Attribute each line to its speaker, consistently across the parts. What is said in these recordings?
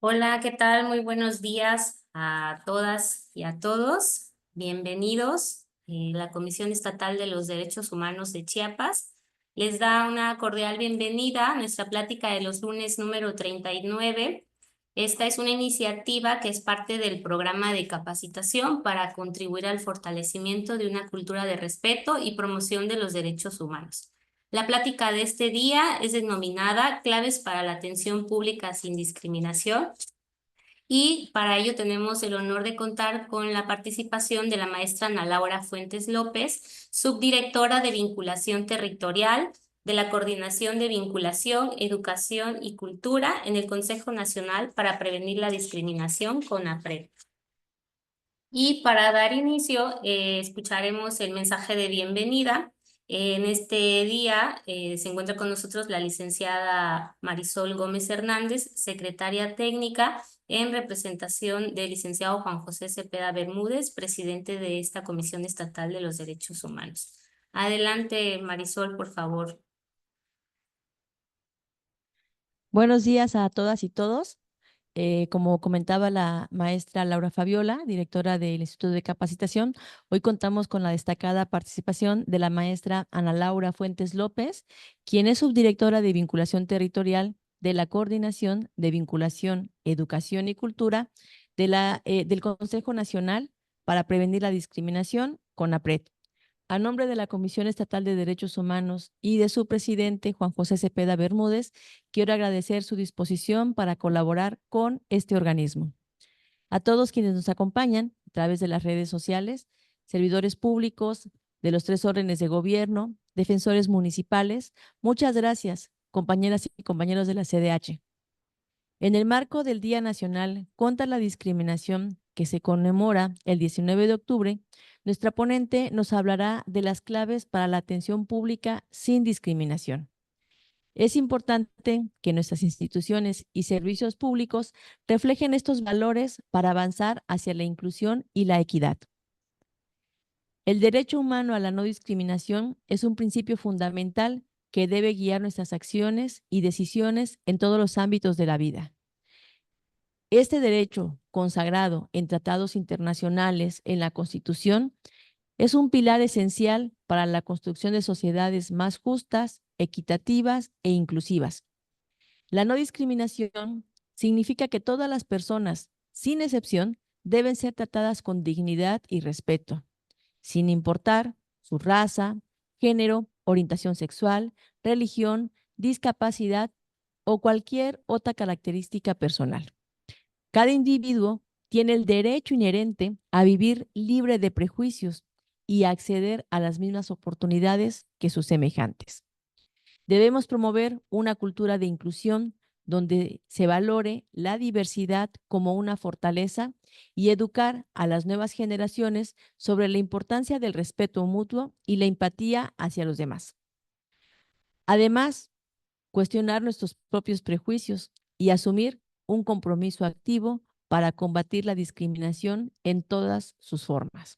Speaker 1: Hola, ¿qué tal? Muy buenos días a todas y a todos. Bienvenidos. La Comisión Estatal de los Derechos Humanos de Chiapas les da una cordial bienvenida a nuestra plática de los lunes número 39. Esta es una iniciativa que es parte del programa de capacitación para contribuir al fortalecimiento de una cultura de respeto y promoción de los derechos humanos. La plática de este día es denominada Claves para la Atención Pública sin Discriminación y para ello tenemos el honor de contar con la participación de la maestra Ana Laura Fuentes López, subdirectora de Vinculación Territorial de la Coordinación de Vinculación, Educación y Cultura en el Consejo Nacional para Prevenir la Discriminación, CONAPRED. Y para dar inicio, escucharemos el mensaje de bienvenida. En este día se encuentra con nosotros la licenciada Marisol Gómez Hernández, secretaria técnica en representación del licenciado Juan José Cepeda Bermúdez, presidente de esta Comisión Estatal de los Derechos Humanos. Adelante, Marisol, por favor.
Speaker 2: Buenos días a todas y todos. Como comentaba la maestra Laura Fabiola, directora del Instituto de Capacitación, hoy contamos con la destacada participación de la maestra Ana Laura Fuentes López, quien es subdirectora de Vinculación Territorial de la Coordinación de Vinculación, Educación y Cultura del Consejo Nacional para Prevenir la Discriminación, CONAPRED. A nombre de la Comisión Estatal de Derechos Humanos y de su presidente, Juan José Cepeda Bermúdez, quiero agradecer su disposición para colaborar con este organismo. A todos quienes nos acompañan a través de las redes sociales, servidores públicos de los 3 órdenes de gobierno, defensores municipales, muchas gracias, compañeras y compañeros de la CDH. En el marco del Día Nacional contra la Discriminación, que se conmemora el 19 de octubre, nuestra ponente nos hablará de las claves para la atención pública sin discriminación. Es importante que nuestras instituciones y servicios públicos reflejen estos valores para avanzar hacia la inclusión y la equidad. El derecho humano a la no discriminación es un principio fundamental que debe guiar nuestras acciones y decisiones en todos los ámbitos de la vida. Este derecho, consagrado en tratados internacionales, en la Constitución, es un pilar esencial para la construcción de sociedades más justas, equitativas e inclusivas. La no discriminación significa que todas las personas, sin excepción, deben ser tratadas con dignidad y respeto, sin importar su raza, género, orientación sexual, religión, discapacidad o cualquier otra característica personal. Cada individuo tiene el derecho inherente a vivir libre de prejuicios y a acceder a las mismas oportunidades que sus semejantes. Debemos promover una cultura de inclusión donde se valore la diversidad como una fortaleza y educar a las nuevas generaciones sobre la importancia del respeto mutuo y la empatía hacia los demás. Además, cuestionar nuestros propios prejuicios y asumir un compromiso activo para combatir la discriminación en todas sus formas.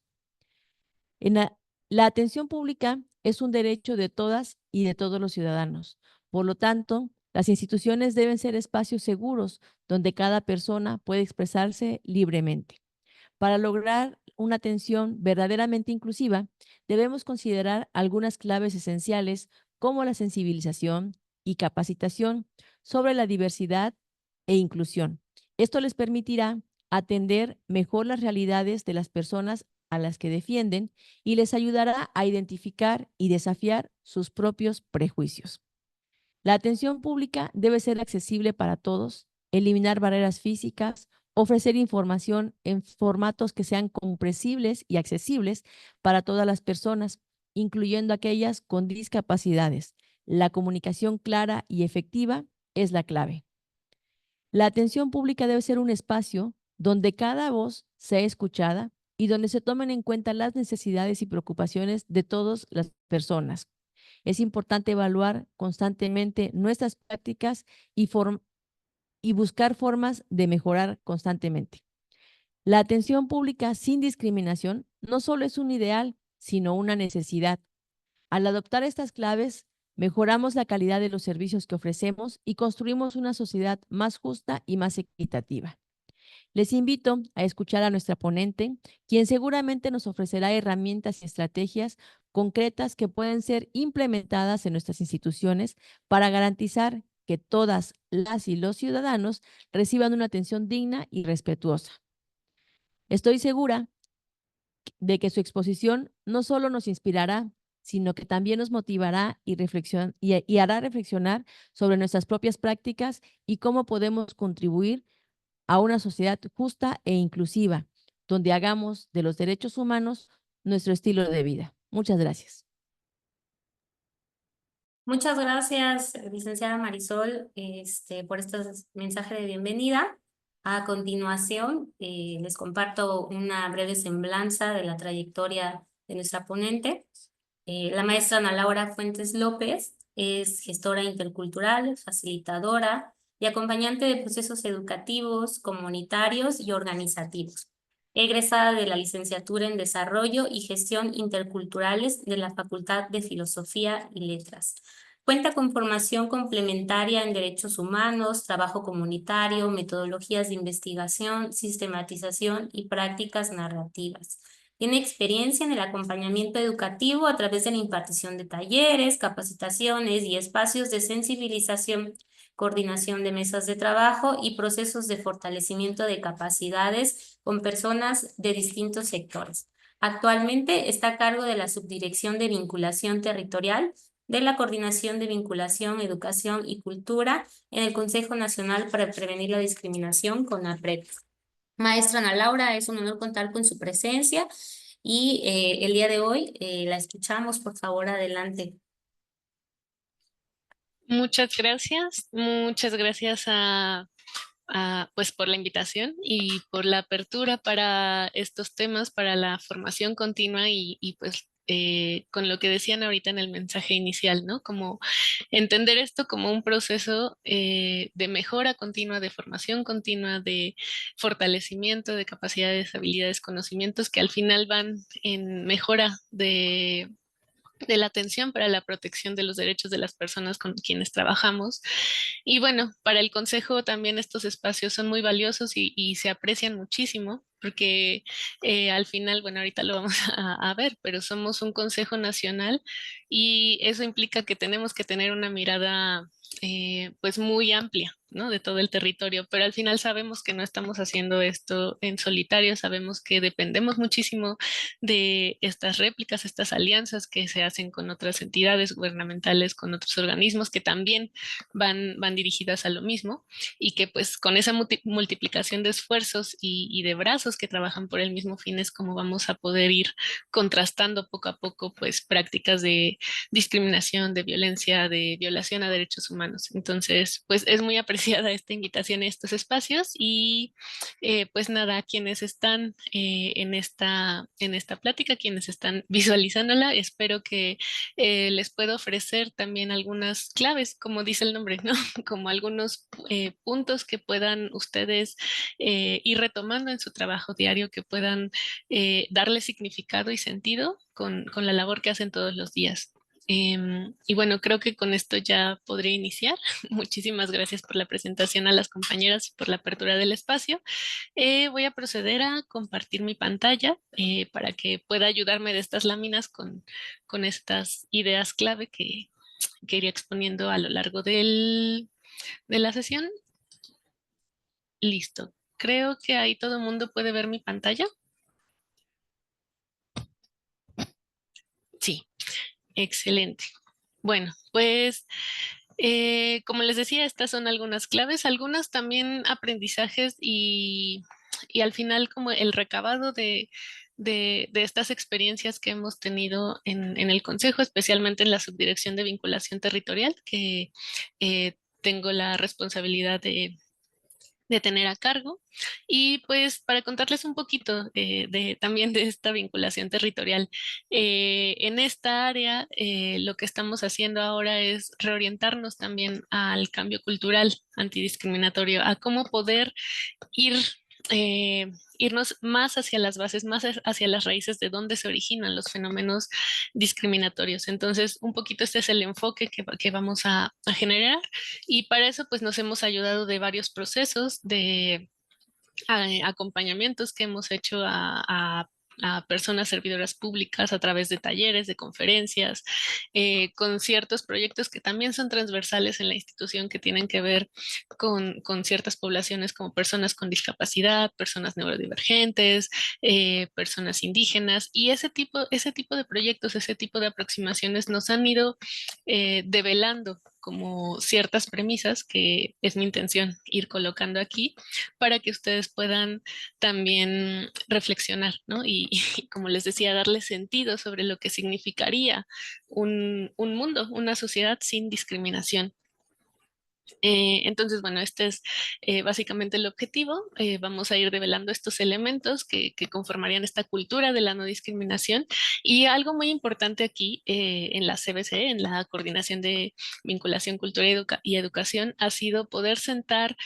Speaker 2: La atención pública es un derecho de todas y de todos los ciudadanos. Por lo tanto, las instituciones deben ser espacios seguros donde cada persona puede expresarse libremente. Para lograr una atención verdaderamente inclusiva, debemos considerar algunas claves esenciales como la sensibilización y capacitación sobre la diversidad e inclusión. Esto les permitirá atender mejor las realidades de las personas a las que defienden y les ayudará a identificar y desafiar sus propios prejuicios. La atención pública debe ser accesible para todos, eliminar barreras físicas, ofrecer información en formatos que sean comprensibles y accesibles para todas las personas, incluyendo aquellas con discapacidades. La comunicación clara y efectiva es la clave. La atención pública debe ser un espacio donde cada voz sea escuchada y donde se tomen en cuenta las necesidades y preocupaciones de todas las personas. Es importante evaluar constantemente nuestras prácticas y buscar formas de mejorar constantemente. La atención pública sin discriminación no solo es un ideal, sino una necesidad. Al adoptar estas claves, Mejoramos la calidad de los servicios que ofrecemos y construimos una sociedad más justa y más equitativa. Les invito a escuchar a nuestra ponente, quien seguramente nos ofrecerá herramientas y estrategias concretas que pueden ser implementadas en nuestras instituciones para garantizar que todas las y los ciudadanos reciban una atención digna y respetuosa. Estoy segura de que su exposición no solo nos inspirará, sino que también nos motivará y hará reflexionar sobre nuestras propias prácticas y cómo podemos contribuir a una sociedad justa e inclusiva, donde hagamos de los derechos humanos nuestro estilo de vida. Muchas gracias.
Speaker 1: Muchas gracias, licenciada Marisol, por este mensaje de bienvenida. A continuación, les comparto una breve semblanza de la trayectoria de nuestra ponente. La maestra Ana Laura Fuentes López es gestora intercultural, facilitadora y acompañante de procesos educativos, comunitarios y organizativos. Egresada de la licenciatura en Desarrollo y Gestión Interculturales de la Facultad de Filosofía y Letras. Cuenta con formación complementaria en derechos humanos, trabajo comunitario, metodologías de investigación, sistematización y prácticas narrativas. Tiene experiencia en el acompañamiento educativo a través de la impartición de talleres, capacitaciones y espacios de sensibilización, coordinación de mesas de trabajo y procesos de fortalecimiento de capacidades con personas de distintos sectores. Actualmente está a cargo de la Subdirección de Vinculación Territorial de la Coordinación de Vinculación, Educación y Cultura en el Consejo Nacional para Prevenir la Discriminación, CONAPRED. Maestra Ana Laura, es un honor contar con su presencia y el día de hoy la escuchamos. Por favor, adelante.
Speaker 3: Muchas gracias pues por la invitación y por la apertura para estos temas, para la formación continua y pues con lo que decían ahorita en el mensaje inicial, ¿no? Como entender esto como un proceso de mejora continua, de formación continua, de fortalecimiento de capacidades, habilidades, conocimientos que al final van en mejora de la atención para la protección de los derechos de las personas con quienes trabajamos. Y bueno, para el Consejo también estos espacios son muy valiosos y se aprecian muchísimo porque al final, bueno, ahorita lo vamos a ver, pero somos un Consejo Nacional y eso implica que tenemos que tener una mirada pues muy amplia, ¿no? De todo el territorio, pero al final sabemos que no estamos haciendo esto en solitario, sabemos que dependemos muchísimo de estas réplicas, estas alianzas que se hacen con otras entidades gubernamentales, con otros organismos que también van dirigidas a lo mismo y que pues con esa multiplicación de esfuerzos y de brazos que trabajan por el mismo fin es como vamos a poder ir contrastando poco a poco pues prácticas de discriminación, de violencia, de violación a derechos humanos. Entonces, pues es muy apreciada esta invitación a estos espacios y pues nada, quienes están en esta plática, quienes están visualizándola, espero que les pueda ofrecer también algunas claves, como dice el nombre, ¿no? Como algunos puntos que puedan ustedes ir retomando en su trabajo diario, que puedan darle significado y sentido con la labor que hacen todos los días. Y bueno, creo que con esto ya podré iniciar. Muchísimas gracias por la presentación a las compañeras y por la apertura del espacio. Voy a proceder a compartir mi pantalla para que pueda ayudarme de estas láminas con estas ideas clave que iría exponiendo a lo largo de la sesión. Listo. Creo que ahí todo el mundo puede ver mi pantalla. Sí, excelente. Bueno, pues como les decía, estas son algunas claves, algunas también aprendizajes y al final como el recabado de estas experiencias que hemos tenido en el Consejo, especialmente en la Subdirección de Vinculación Territorial, que tengo la responsabilidad de tener a cargo. Y pues para contarles un poquito también de esta vinculación territorial, en esta área lo que estamos haciendo ahora es reorientarnos también al cambio cultural antidiscriminatorio, a cómo poder ir irnos más hacia las bases, más hacia las raíces de dónde se originan los fenómenos discriminatorios. Entonces, un poquito este es el enfoque que vamos a generar, y para eso pues nos hemos ayudado de varios procesos de acompañamientos que hemos hecho a personas servidoras públicas a través de talleres, de conferencias, con ciertos proyectos que también son transversales en la institución, que tienen que ver con ciertas poblaciones como personas con discapacidad, personas neurodivergentes, personas indígenas, y ese tipo de proyectos, ese tipo de aproximaciones nos han ido develando como ciertas premisas que es mi intención ir colocando aquí para que ustedes puedan también reflexionar, ¿no? Y como les decía, darle sentido sobre lo que significaría un mundo, una sociedad sin discriminación. Entonces, bueno, este es básicamente el objetivo. Vamos a ir develando estos elementos que conformarían esta cultura de la no discriminación. Y algo muy importante aquí en la CBC, en la Coordinación de Vinculación, Cultura y Educación, ha sido poder sentar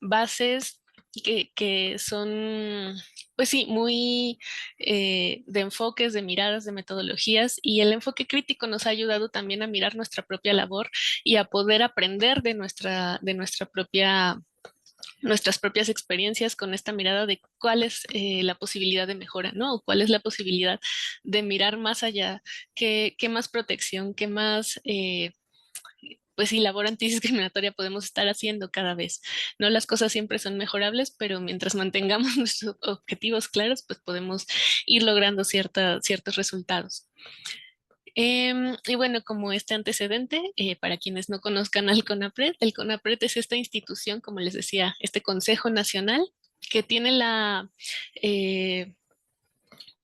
Speaker 3: bases que son, pues sí, muy de enfoques, de miradas, de metodologías, y el enfoque crítico nos ha ayudado también a mirar nuestra propia labor y a poder aprender de nuestras propias experiencias con esta mirada de cuál es la posibilidad de mejora, ¿no? O cuál es la posibilidad de mirar más allá, qué más protección, qué más pues sí, labor antidiscriminatoria podemos estar haciendo cada vez. No, las cosas siempre son mejorables, pero mientras mantengamos nuestros objetivos claros, pues podemos ir logrando ciertos resultados. Y bueno, como este antecedente, para quienes no conozcan al CONAPRED, el CONAPRED es esta institución, como les decía, este Consejo Nacional que tiene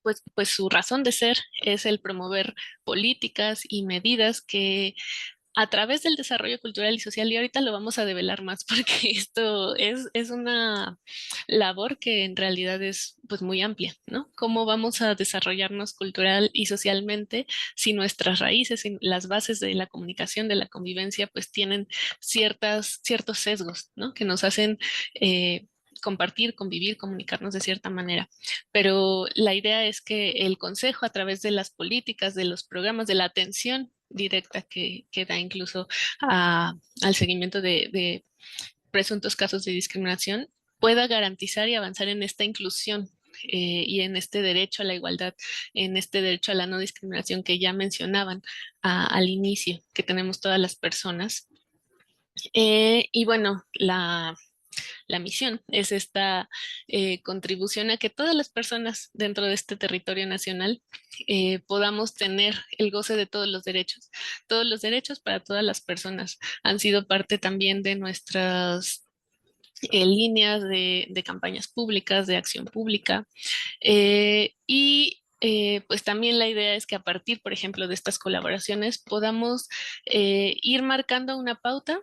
Speaker 3: pues su razón de ser es el promover políticas y medidas que a través del desarrollo cultural y social, y ahorita lo vamos a develar más porque esto es una labor que en realidad es pues muy amplia, ¿no? ¿Cómo vamos a desarrollarnos cultural y socialmente si nuestras raíces, si las bases de la comunicación, de la convivencia, pues tienen ciertos sesgos, ¿no? Que nos hacen compartir, convivir, comunicarnos de cierta manera. Pero la idea es que el consejo, a través de las políticas, de los programas, de la atención directa que da incluso al seguimiento de presuntos casos de discriminación, pueda garantizar y avanzar en esta inclusión y en este derecho a la igualdad, en este derecho a la no discriminación que ya mencionaban al inicio, que tenemos todas las personas. Y bueno, la misión es esta contribución a que todas las personas dentro de este territorio nacional podamos tener el goce de todos los derechos. Todos los derechos para todas las personas han sido parte también de nuestras líneas de campañas públicas, de acción pública. Pues también la idea es que a partir, por ejemplo, de estas colaboraciones podamos ir marcando una pauta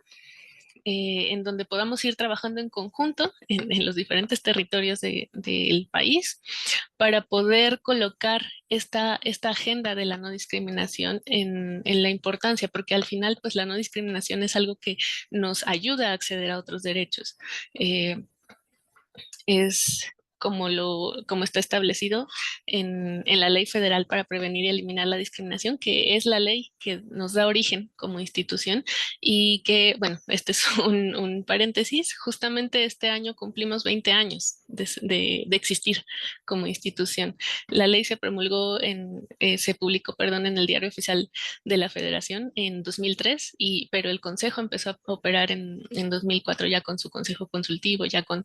Speaker 3: en donde podamos ir trabajando en conjunto en los diferentes territorios del país para poder colocar esta agenda de la no discriminación en la importancia, porque al final, pues la no discriminación es algo que nos ayuda a acceder a otros derechos. Es como está establecido en la Ley Federal para Prevenir y Eliminar la Discriminación, que es la ley que nos da origen como institución y que, bueno, este es un paréntesis, justamente este año cumplimos 20 años de existir como institución. La ley se promulgó se publicó, perdón, en el Diario Oficial de la Federación en 2003, pero el Consejo empezó a operar en 2004 ya con su Consejo Consultivo, ya con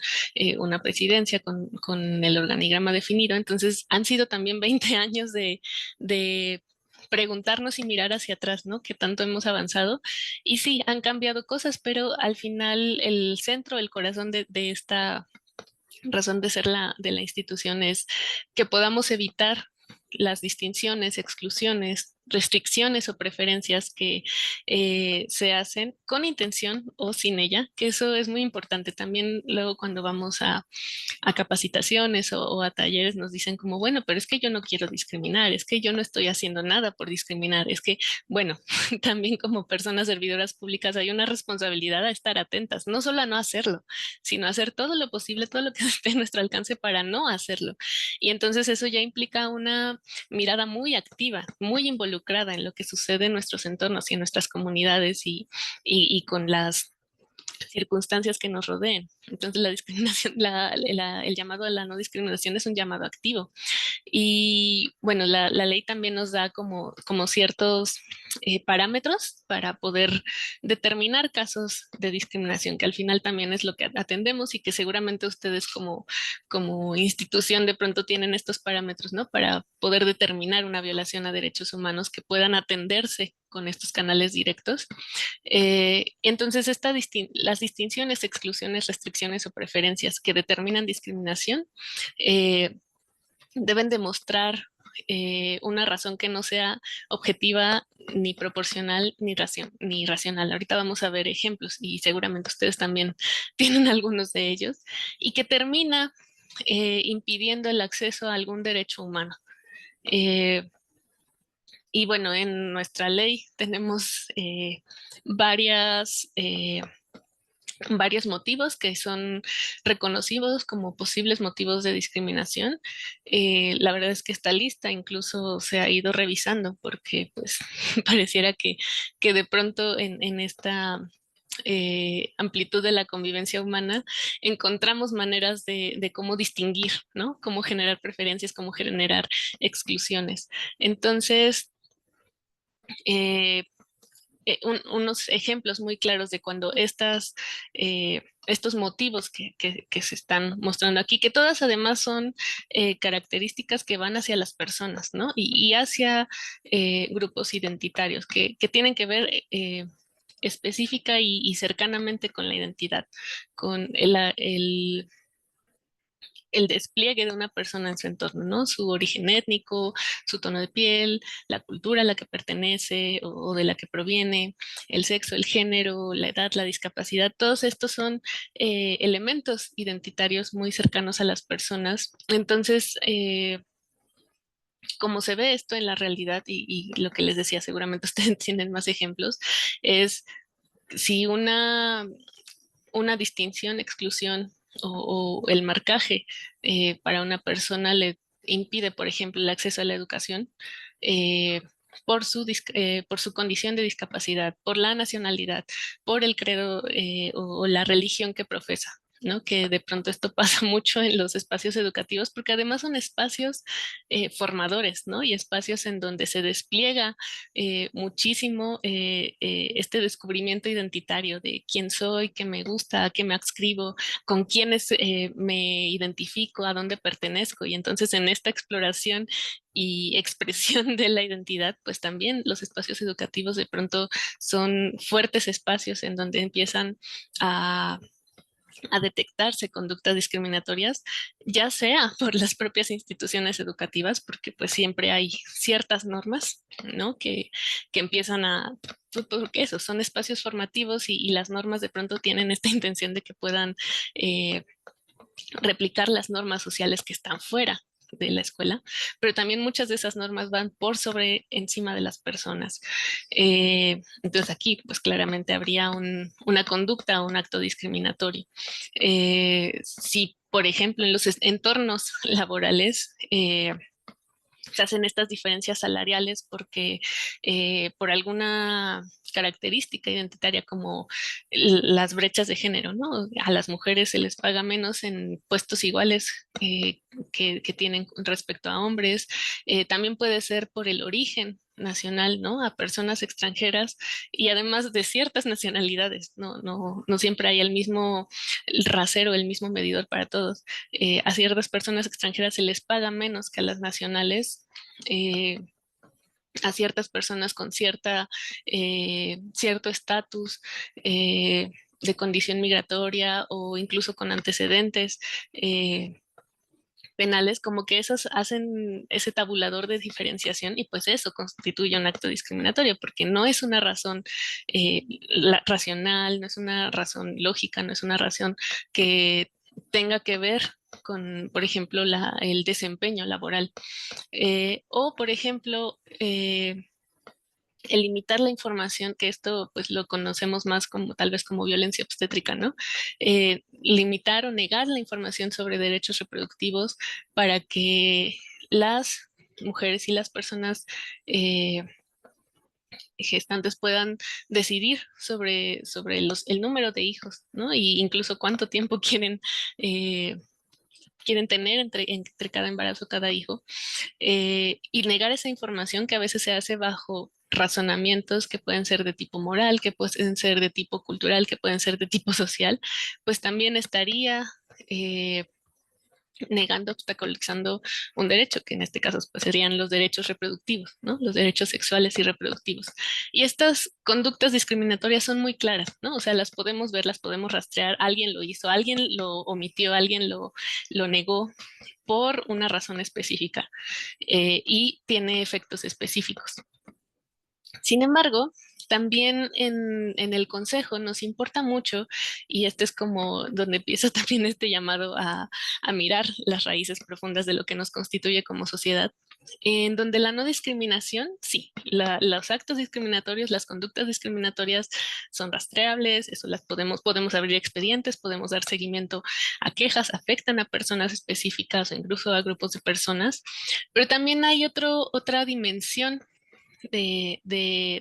Speaker 3: una presidencia con el organigrama definido. Entonces han sido también 20 años de preguntarnos y mirar hacia atrás, ¿no? Que tanto hemos avanzado. Y sí, han cambiado cosas, pero al final el centro, el corazón de esta razón de ser de la institución es que podamos evitar las distinciones, exclusiones, restricciones o preferencias que se hacen con intención o sin ella, que eso es muy importante. También luego cuando vamos a capacitaciones o a talleres nos dicen como, bueno, pero es que yo no quiero discriminar, es que yo no estoy haciendo nada por discriminar, es que, bueno, también como personas servidoras públicas hay una responsabilidad a estar atentas, no solo a no hacerlo, sino a hacer todo lo posible, todo lo que esté a nuestro alcance para no hacerlo. Y entonces eso ya implica una mirada muy activa, muy involucrada en lo que sucede en nuestros entornos y en nuestras comunidades y con las circunstancias que nos rodeen. Entonces la discriminación, el llamado a la no discriminación es un llamado activo. Y bueno, la ley también nos da como ciertos parámetros para poder determinar casos de discriminación, que al final también es lo que atendemos y que seguramente ustedes como institución de pronto tienen estos parámetros, ¿no? Para poder determinar una violación a derechos humanos que puedan atenderse con estos canales directos. Entonces, las distinciones, exclusiones, restricciones o preferencias que determinan discriminación deben demostrar una razón que no sea objetiva, ni proporcional, ni racional. Ahorita vamos a ver ejemplos y seguramente ustedes también tienen algunos de ellos, y que termina impidiendo el acceso a algún derecho humano. Y bueno, en nuestra ley tenemos varios motivos que son reconocidos como posibles motivos de discriminación. La verdad es que esta lista incluso se ha ido revisando porque pues pareciera que de pronto en esta amplitud de la convivencia humana encontramos maneras de cómo distinguir, ¿no? Cómo generar preferencias, cómo generar exclusiones. Entonces, eh, unos ejemplos muy claros de cuando estos motivos que se están mostrando aquí, que todas además son características que van hacia las personas, ¿no? Y hacia grupos identitarios que tienen que ver específica y cercanamente con la identidad, con el despliegue de una persona en su entorno, ¿no? Su origen étnico, su tono de piel, la cultura a la que pertenece o de la que proviene, el sexo, el género, la edad, la discapacidad, todos estos son elementos identitarios muy cercanos a las personas. Entonces, como se ve esto en la realidad y lo que les decía, seguramente ustedes tienen más ejemplos, es si una distinción, exclusión o el marcaje para una persona le impide, por ejemplo, el acceso a la educación eh, por su condición de discapacidad, por la nacionalidad, por el credo o la religión que profesa. ¿No? Que de pronto esto pasa mucho en los espacios educativos porque además son espacios formadores, ¿no? Y espacios en donde se despliega muchísimo este descubrimiento identitario de quién soy, qué me gusta, a qué me adscribo, con quiénes me identifico, a dónde pertenezco. Y entonces en esta exploración y expresión de la identidad, pues también los espacios educativos de pronto son fuertes espacios en donde empiezan a detectarse conductas discriminatorias, ya sea por las propias instituciones educativas, porque pues siempre hay ciertas normas, ¿no? Que empiezan porque eso, son espacios formativos y las normas de pronto tienen esta intención de que puedan eh, replicar las normas sociales que están fuera de la escuela, pero también muchas de esas normas van por sobre encima de las personas. Entonces aquí pues claramente habría una conducta o un acto discriminatorio. Si, por ejemplo, en los entornos laborales se hacen estas diferencias salariales porque por alguna característica identitaria como las brechas de género, ¿no? A las mujeres se les paga menos en puestos iguales que tienen respecto a hombres. También puede ser por el origen nacional, ¿no? A personas extranjeras y además de ciertas nacionalidades, no siempre hay el mismo rasero, el mismo medidor para todos. A ciertas personas extranjeras se les paga menos que a las nacionales. eh, a ciertas personas con cierto estatus de condición migratoria o incluso con antecedentes penales, como que esos hacen ese tabulador de diferenciación y pues eso constituye un acto discriminatorio porque no es una razón racional, no es una razón lógica, no es una razón que tenga que ver con, por ejemplo, el desempeño laboral. O, por ejemplo, el limitar la información, que esto pues lo conocemos más como tal vez como violencia obstétrica, ¿no? Limitar o negar la información sobre derechos reproductivos para que las mujeres y las personas gestantes puedan decidir sobre el número de hijos, ¿no? Y incluso cuánto tiempo quieren tener entre cada embarazo, cada hijo, y negar esa información que a veces se hace bajo razonamientos que pueden ser de tipo moral, que pueden ser de tipo cultural, que pueden ser de tipo social, pues también estaría negando, obstaculizando un derecho, que en este caso pues, serían los derechos reproductivos, ¿no? Los derechos sexuales y reproductivos. Y estas conductas discriminatorias son muy claras, ¿no? O sea, las podemos ver, las podemos rastrear, alguien lo hizo, alguien lo omitió, alguien lo negó por una razón específica y tiene efectos específicos. Sin embargo, también en el consejo nos importa mucho, y este es como donde empieza también este llamado a mirar las raíces profundas de lo que nos constituye como sociedad, en donde la no discriminación, sí, los actos discriminatorios, las conductas discriminatorias son rastreables, eso podemos abrir expedientes, podemos dar seguimiento a quejas, afectan a personas específicas o incluso a grupos de personas, pero también hay otra dimensión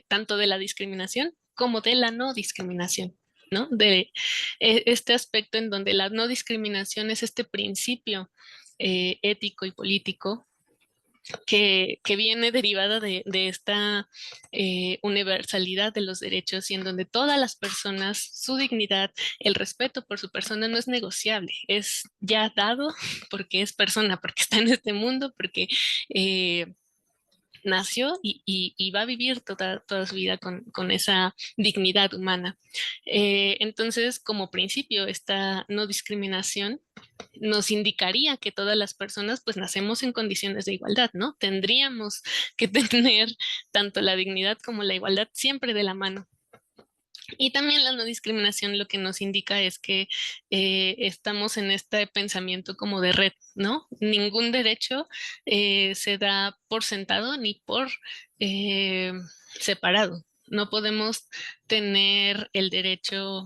Speaker 3: tanto de la discriminación como de la no discriminación, ¿no? De este aspecto en donde la no discriminación es este principio ético y político que viene derivada de esta universalidad de los derechos y en donde todas las personas, su dignidad, el respeto por su persona no es negociable, es ya dado porque es persona, porque está en este mundo, porque nació y va a vivir toda su vida con esa dignidad humana. Entonces, como principio, esta no discriminación nos indicaría que todas las personas pues nacemos en condiciones de igualdad, ¿no? Tendríamos que tener tanto la dignidad como la igualdad siempre de la mano. Y también la no discriminación lo que nos indica es que estamos en este pensamiento como de red, ¿no? Ningún derecho se da por sentado ni por eh, separado. No podemos tener el derecho,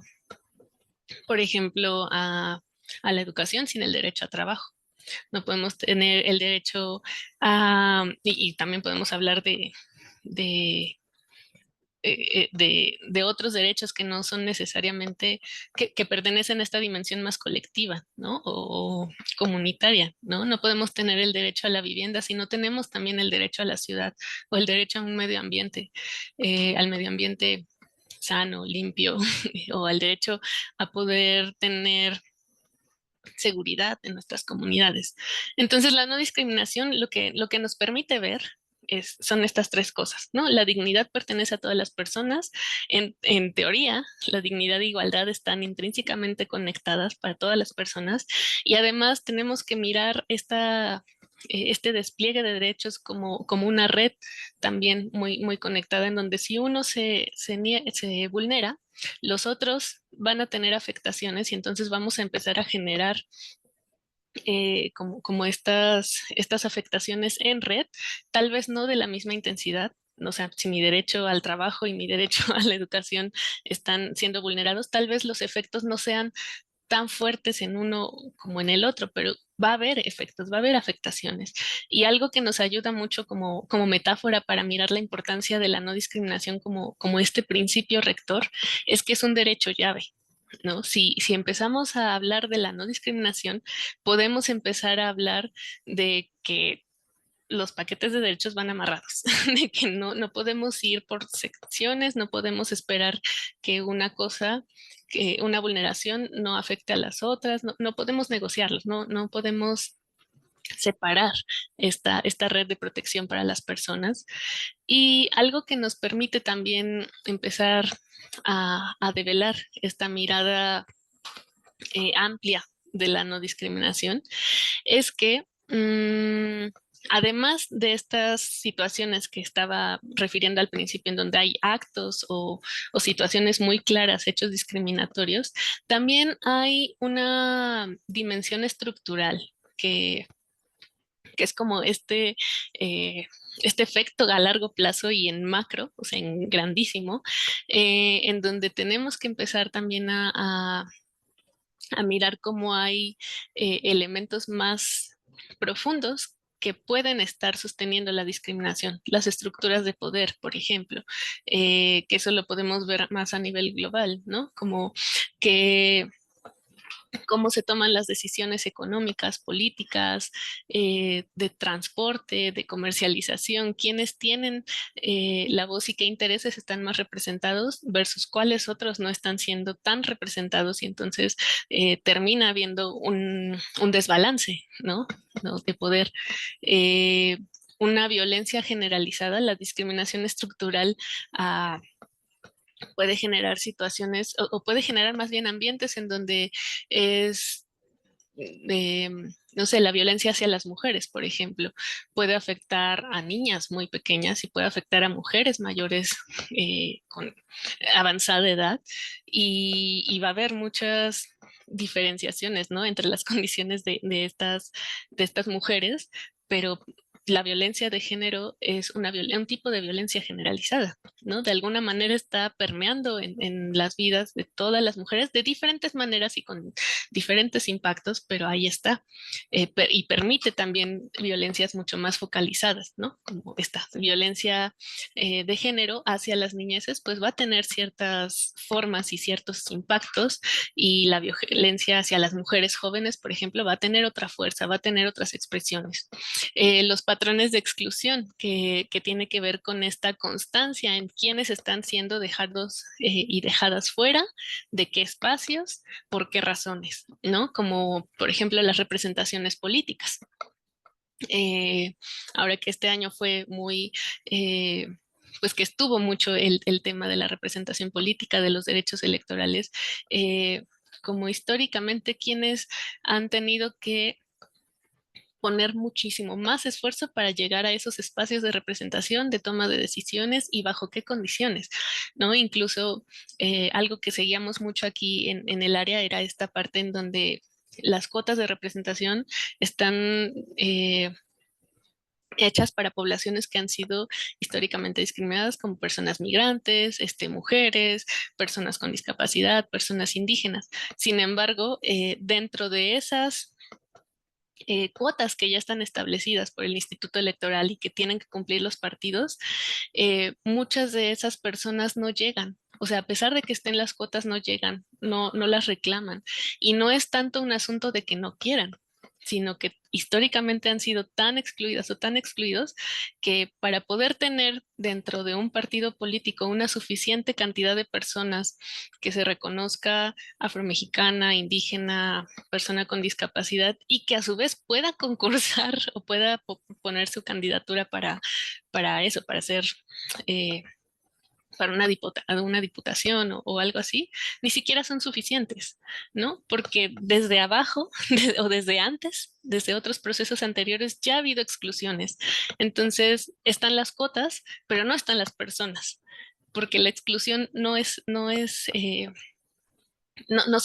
Speaker 3: por ejemplo, a la educación sin el derecho a trabajo. No podemos tener el derecho y también podemos hablar de de otros derechos que no son necesariamente, que pertenecen a esta dimensión más colectiva, ¿no? O comunitaria, ¿no? No podemos tener el derecho a la vivienda si no tenemos también el derecho a la ciudad o el derecho a un medio ambiente, al medio ambiente sano, limpio, o al derecho a poder tener seguridad en nuestras comunidades. Entonces, la no discriminación lo que nos permite ver son estas tres cosas, ¿no? La dignidad pertenece a todas las personas. En teoría, la dignidad e igualdad están intrínsecamente conectadas para todas las personas y además tenemos que mirar este despliegue de derechos como una red también muy conectada en donde si uno se vulnera, los otros van a tener afectaciones y entonces vamos a empezar a generar como estas afectaciones en red, tal vez no de la misma intensidad. O sea, si mi derecho al trabajo y mi derecho a la educación están siendo vulnerados, tal vez los efectos no sean tan fuertes en uno como en el otro, pero va a haber efectos, va a haber afectaciones. Y algo que nos ayuda mucho como metáfora para mirar la importancia de la no discriminación como este principio rector es que es un derecho llave. ¿No? Si empezamos a hablar de la no discriminación, podemos empezar a hablar de que los paquetes de derechos van amarrados, de que no podemos ir por secciones, no podemos esperar que que una vulneración no afecte a las otras, no podemos negociarlos, no podemos separar esta red de protección para las personas. Y algo que nos permite también empezar a develar esta mirada amplia de la no discriminación es que Además de estas situaciones que estaba refiriendo al principio, en donde hay actos o situaciones muy claras, hechos discriminatorios, también hay una dimensión estructural que es como este efecto a largo plazo y en macro, o sea, en grandísimo, en donde tenemos que empezar también a mirar cómo hay elementos más profundos que pueden estar sosteniendo la discriminación, las estructuras de poder, por ejemplo, que eso lo podemos ver más a nivel global, ¿no? Como que cómo se toman las decisiones económicas, políticas, de transporte, de comercialización, quiénes tienen la voz y qué intereses están más representados versus cuáles otros no están siendo tan representados y entonces termina habiendo un desbalance, ¿no? ¿No? De poder. Una violencia generalizada, la discriminación estructural puede generar situaciones o puede generar más bien ambientes en donde es no sé, la violencia hacia las mujeres, por ejemplo, puede afectar a niñas muy pequeñas y puede afectar a mujeres mayores con avanzada edad y va a haber muchas diferenciaciones, ¿no? Entre las condiciones de estas mujeres, pero la violencia de género es un tipo de violencia generalizada, ¿no? De alguna manera está permeando en las vidas de todas las mujeres de diferentes maneras y con diferentes impactos, pero ahí está. Y permite también violencias mucho más focalizadas, ¿no? Como esta violencia de género hacia las niñeces, pues va a tener ciertas formas y ciertos impactos, y la violencia hacia las mujeres jóvenes, por ejemplo, va a tener otra fuerza, va a tener otras expresiones. Los patrones de exclusión, que tiene que ver con esta constancia en quienes están siendo dejados y dejadas fuera, de qué espacios, por qué razones, ¿no? Como por ejemplo las representaciones políticas. Ahora que este año fue muy, pues que estuvo mucho el tema de la representación política, de los derechos electorales, como históricamente quienes han tenido que poner muchísimo más esfuerzo para llegar a esos espacios de representación, de toma de decisiones y bajo qué condiciones, ¿no? Incluso algo que seguíamos mucho aquí en el área era esta parte en donde las cuotas de representación están hechas para poblaciones que han sido históricamente discriminadas, como personas migrantes, mujeres, personas con discapacidad, personas indígenas. Sin embargo, dentro de esas cuotas que ya están establecidas por el Instituto Electoral y que tienen que cumplir los partidos, muchas de esas personas no llegan. O sea, a pesar de que estén las cuotas, no llegan, no las reclaman. Y no es tanto un asunto de que no quieran, sino que históricamente han sido tan excluidas o tan excluidos que para poder tener dentro de un partido político una suficiente cantidad de personas que se reconozca afromexicana, indígena, persona con discapacidad y que a su vez pueda concursar o pueda poner su candidatura para eso, para ser para una diputación o algo así, ni siquiera son suficientes, ¿no? Porque desde abajo o desde antes, desde otros procesos anteriores, ya ha habido exclusiones. Entonces, están las cuotas, pero no están las personas, porque la exclusión no se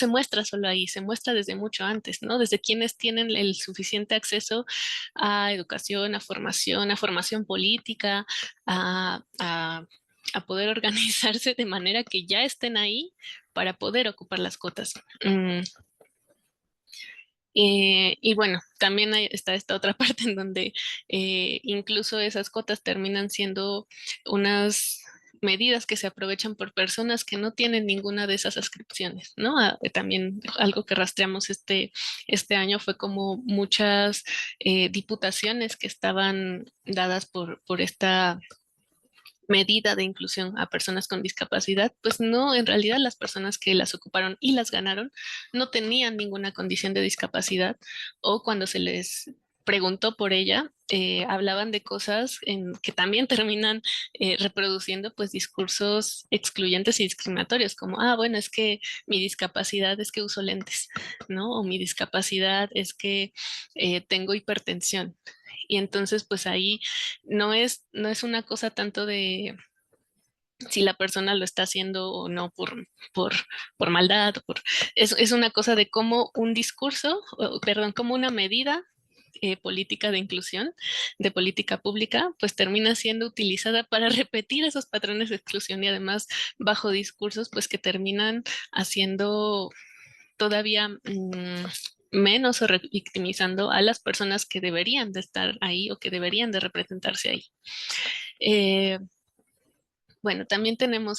Speaker 3: muestra solo ahí, se muestra desde mucho antes, ¿no? Desde quienes tienen el suficiente acceso a educación, a formación política, a poder organizarse de manera que ya estén ahí para poder ocupar las cuotas. Y bueno, también está esta otra parte en donde incluso esas cuotas terminan siendo unas medidas que se aprovechan por personas que no tienen ninguna de esas ascripciones, ¿no? También algo que rastreamos este año fue como muchas diputaciones que estaban dadas por esta medida de inclusión a personas con discapacidad, pues no, en realidad las personas que las ocuparon y las ganaron no tenían ninguna condición de discapacidad, o cuando se les preguntó por ella, hablaban de cosas que también terminan reproduciendo pues discursos excluyentes y discriminatorios, como, bueno, es que mi discapacidad es que uso lentes, ¿no? O mi discapacidad es que tengo hipertensión. Y entonces pues ahí no es una cosa tanto de si la persona lo está haciendo o no por, por maldad, es una cosa de cómo un discurso, perdón, como una medida política de inclusión, de política pública, pues termina siendo utilizada para repetir esos patrones de exclusión y además bajo discursos pues que terminan haciendo todavía menos o victimizando a las personas que deberían de estar ahí o que deberían de representarse ahí. Bueno, también tenemos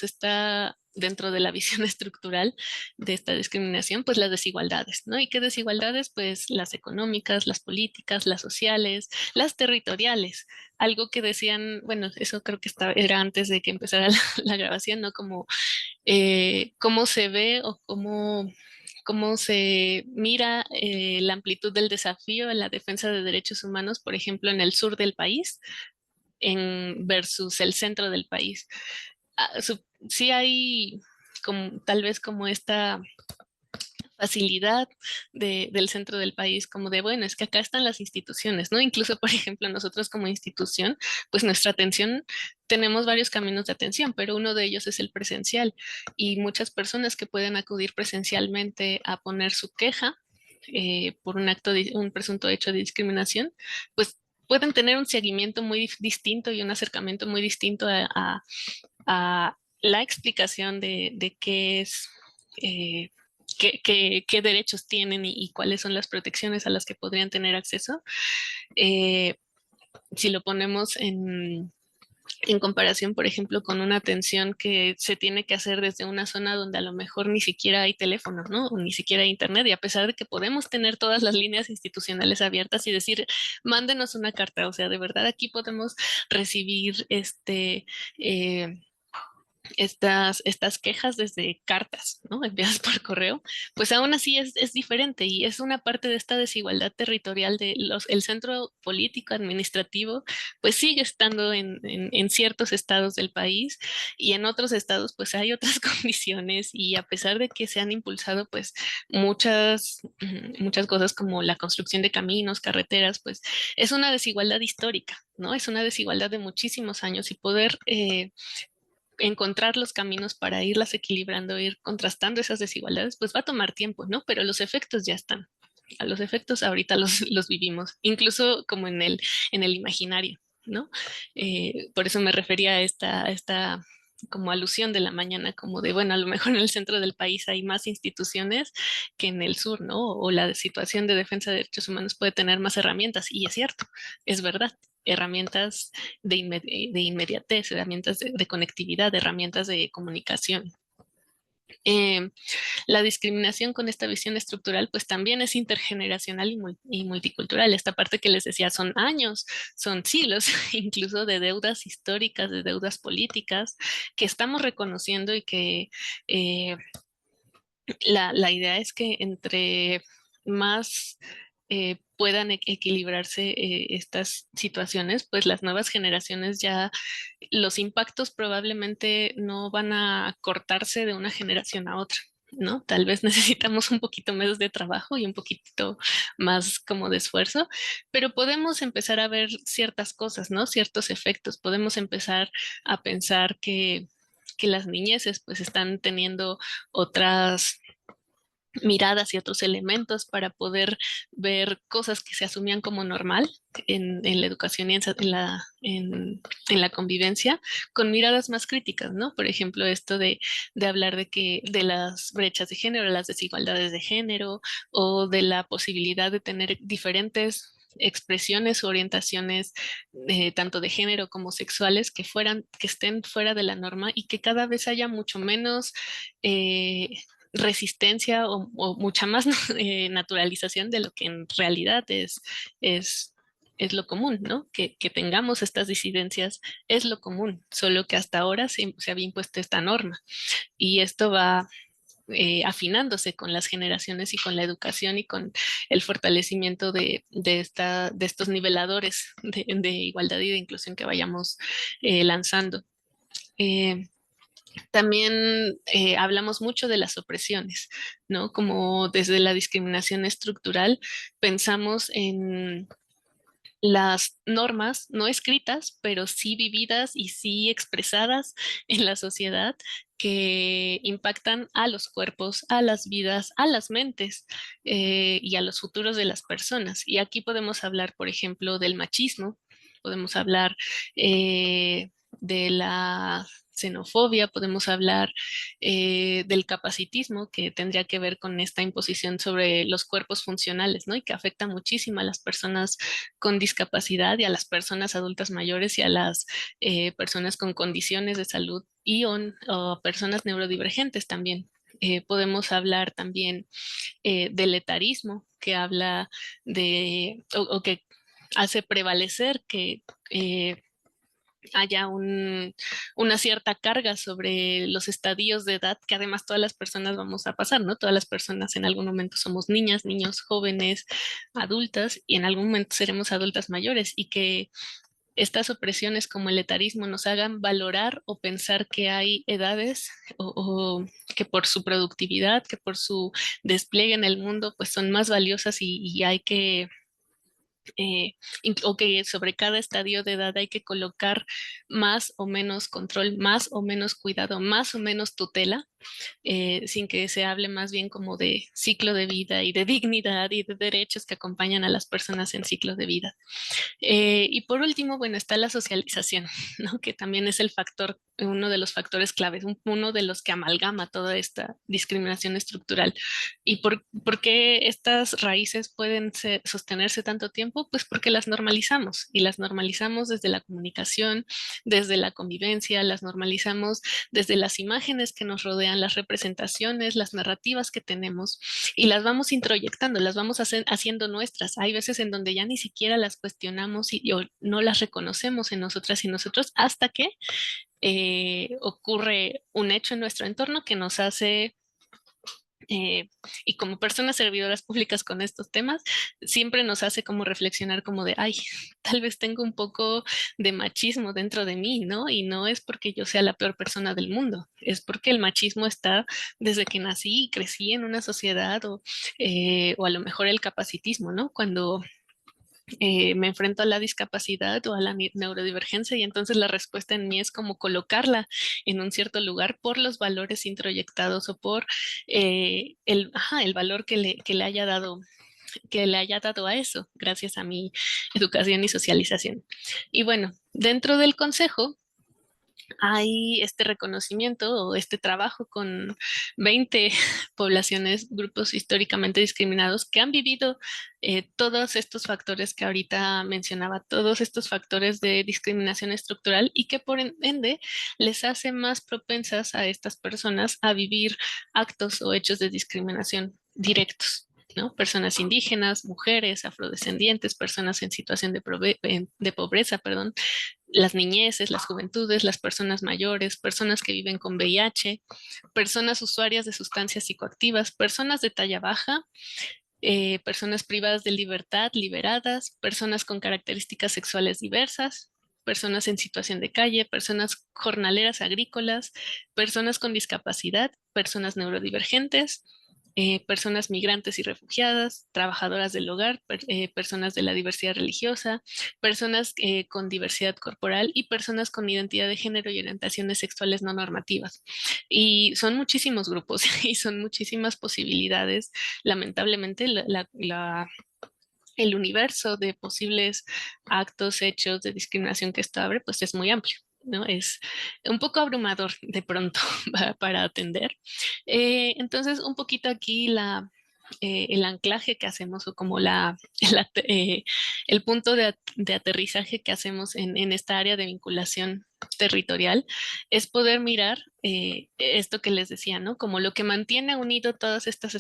Speaker 3: dentro de la visión estructural de esta discriminación, pues las desigualdades, ¿no? ¿Y qué desigualdades? Pues las económicas, las políticas, las sociales, las territoriales. Algo que decían, bueno, eso creo que era antes de que empezara la grabación, ¿no? Como cómo se ve o cómo se mira la amplitud del desafío en la defensa de derechos humanos, por ejemplo, en el sur del país versus el centro del país. Sí hay como, tal vez como esta facilidad del centro del país, como de, bueno, es que acá están las instituciones, ¿no? Incluso, por ejemplo, nosotros como institución, pues nuestra atención, tenemos varios caminos de atención, pero uno de ellos es el presencial y muchas personas que pueden acudir presencialmente a poner su queja por un presunto hecho de discriminación, pues pueden tener un seguimiento muy distinto y un acercamiento muy distinto a la explicación de qué es, qué derechos tienen y cuáles son las protecciones a las que podrían tener acceso. Eh, si lo ponemos en comparación, por ejemplo, con una atención que se tiene que hacer desde una zona donde a lo mejor ni siquiera hay teléfono, ¿no? O ni siquiera hay internet, y a pesar de que podemos tener todas las líneas institucionales abiertas y decir, mándenos una carta, o sea, de verdad aquí podemos recibir estas quejas desde cartas, ¿no? Enviadas por correo, pues aún así es diferente y es una parte de esta desigualdad territorial el centro político, administrativo, pues sigue estando en ciertos estados del país y en otros estados pues hay otras condiciones y a pesar de que se han impulsado pues muchas cosas como la construcción de caminos, carreteras, pues es una desigualdad histórica, ¿no? Es una desigualdad de muchísimos años y poder encontrar los caminos para irlas equilibrando, ir contrastando esas desigualdades, pues va a tomar tiempo, ¿no? Pero los efectos ya están. A los efectos ahorita los vivimos, incluso como en el imaginario, ¿no? Por eso me refería a esta como alusión de la mañana, como de, bueno, a lo mejor en el centro del país hay más instituciones que en el sur, ¿no? O la situación de defensa de derechos humanos puede tener más herramientas, y es cierto, es verdad, herramientas de inmediatez, herramientas de conectividad, herramientas de comunicación. Eh, la discriminación con esta visión estructural pues también es intergeneracional y multicultural. Esta parte que les decía son años, son siglos, incluso de deudas históricas, de deudas políticas que estamos reconociendo y que la idea es que entre más puedan equilibrarse estas situaciones, pues las nuevas generaciones ya, los impactos probablemente no van a cortarse de una generación a otra, ¿no? Tal vez necesitamos un poquito más de trabajo y un poquito más como de esfuerzo, pero podemos empezar a ver ciertas cosas, ¿no? Ciertos efectos. Podemos empezar a pensar que las niñeces pues están teniendo otras miradas y otros elementos para poder ver cosas que se asumían como normal en la educación y en la convivencia, con miradas más críticas, ¿no? Por ejemplo, esto de hablar de las brechas de género, las desigualdades de género, o de la posibilidad de tener diferentes expresiones o orientaciones tanto de género como sexuales que estén fuera de la norma y que cada vez haya mucho menos resistencia o mucha más naturalización de lo que en realidad es, es lo común, ¿no? Que tengamos estas disidencias es lo común, solo que hasta ahora se había impuesto esta norma. Y esto va afinándose con las generaciones y con la educación y con el fortalecimiento de estos niveladores de igualdad y de inclusión que vayamos lanzando. También hablamos mucho de las opresiones, ¿no? Como desde la discriminación estructural pensamos en las normas no escritas, pero sí vividas y sí expresadas en la sociedad que impactan a los cuerpos, a las vidas, a las mentes y a los futuros de las personas. Y aquí podemos hablar, por ejemplo, del machismo, podemos hablar de la xenofobia, podemos hablar del capacitismo, que tendría que ver con esta imposición sobre los cuerpos funcionales, ¿no? Y que afecta muchísimo a las personas con discapacidad y a las personas adultas mayores y a las personas con condiciones de salud o personas neurodivergentes también. Podemos hablar también del etarismo, que habla o que hace prevalecer que haya una cierta carga sobre los estadios de edad que además todas las personas vamos a pasar, ¿no? Todas las personas en algún momento somos niñas, niños, jóvenes, adultas y en algún momento seremos adultas mayores y que estas opresiones como el etarismo nos hagan valorar o pensar que hay edades o que por su productividad, que por su despliegue en el mundo, pues son más valiosas y hay que o que sobre cada estadio de edad hay que colocar más o menos control, más o menos cuidado, más o menos tutela, sin que se hable más bien como de ciclo de vida y de dignidad y de derechos que acompañan a las personas en ciclo de vida. Y por último, bueno, está la socialización, ¿no? Que también es el factor, uno de los factores claves, uno de los que amalgama toda esta discriminación estructural. ¿Y por qué estas raíces pueden sostenerse tanto tiempo? Pues porque las normalizamos y las normalizamos desde la comunicación, desde la convivencia, las normalizamos desde las imágenes que nos rodean, las representaciones, las narrativas que tenemos y las vamos introyectando, las vamos haciendo nuestras. Hay veces en donde ya ni siquiera las cuestionamos o no las reconocemos en nosotras y nosotros hasta que ocurre un hecho en nuestro entorno que nos hace y como personas servidoras públicas con estos temas, siempre nos hace como reflexionar como de, ay, tal vez tengo un poco de machismo dentro de mí, ¿no? Y no es porque yo sea la peor persona del mundo, es porque el machismo está desde que nací y crecí en una sociedad o a lo mejor el capacitismo, ¿no? Cuando me enfrento a la discapacidad o a la neurodivergencia y entonces la respuesta en mí es como colocarla en un cierto lugar por los valores introyectados o por el valor que le haya dado a eso gracias a mi educación y socialización. Y bueno, dentro del consejo hay este reconocimiento o este trabajo con 20 poblaciones, grupos históricamente discriminados que han vivido todos estos factores que ahorita mencionaba, todos estos factores de discriminación estructural y que por ende les hace más propensas a estas personas a vivir actos o hechos de discriminación directos. ¿No? Personas indígenas, mujeres, afrodescendientes, personas en situación de pobreza, perdón, las niñeces, las juventudes, las personas mayores, personas que viven con VIH, personas usuarias de sustancias psicoactivas, personas de talla baja, personas privadas de libertad, liberadas, personas con características sexuales diversas, personas en situación de calle, personas jornaleras agrícolas, personas con discapacidad, personas neurodivergentes, personas migrantes y refugiadas, trabajadoras del hogar, personas de la diversidad religiosa, personas con diversidad corporal y personas con identidad de género y orientaciones sexuales no normativas. Y son muchísimos grupos y son muchísimas posibilidades. Lamentablemente, el universo de posibles actos, hechos de discriminación que esto abre, pues es muy amplio. ¿No? Es un poco abrumador de pronto para atender. Entonces, un poquito aquí el anclaje que hacemos o como el punto de aterrizaje que hacemos en esta área de vinculación territorial es poder mirar esto que les decía, ¿no? Como lo que mantiene unido todas estas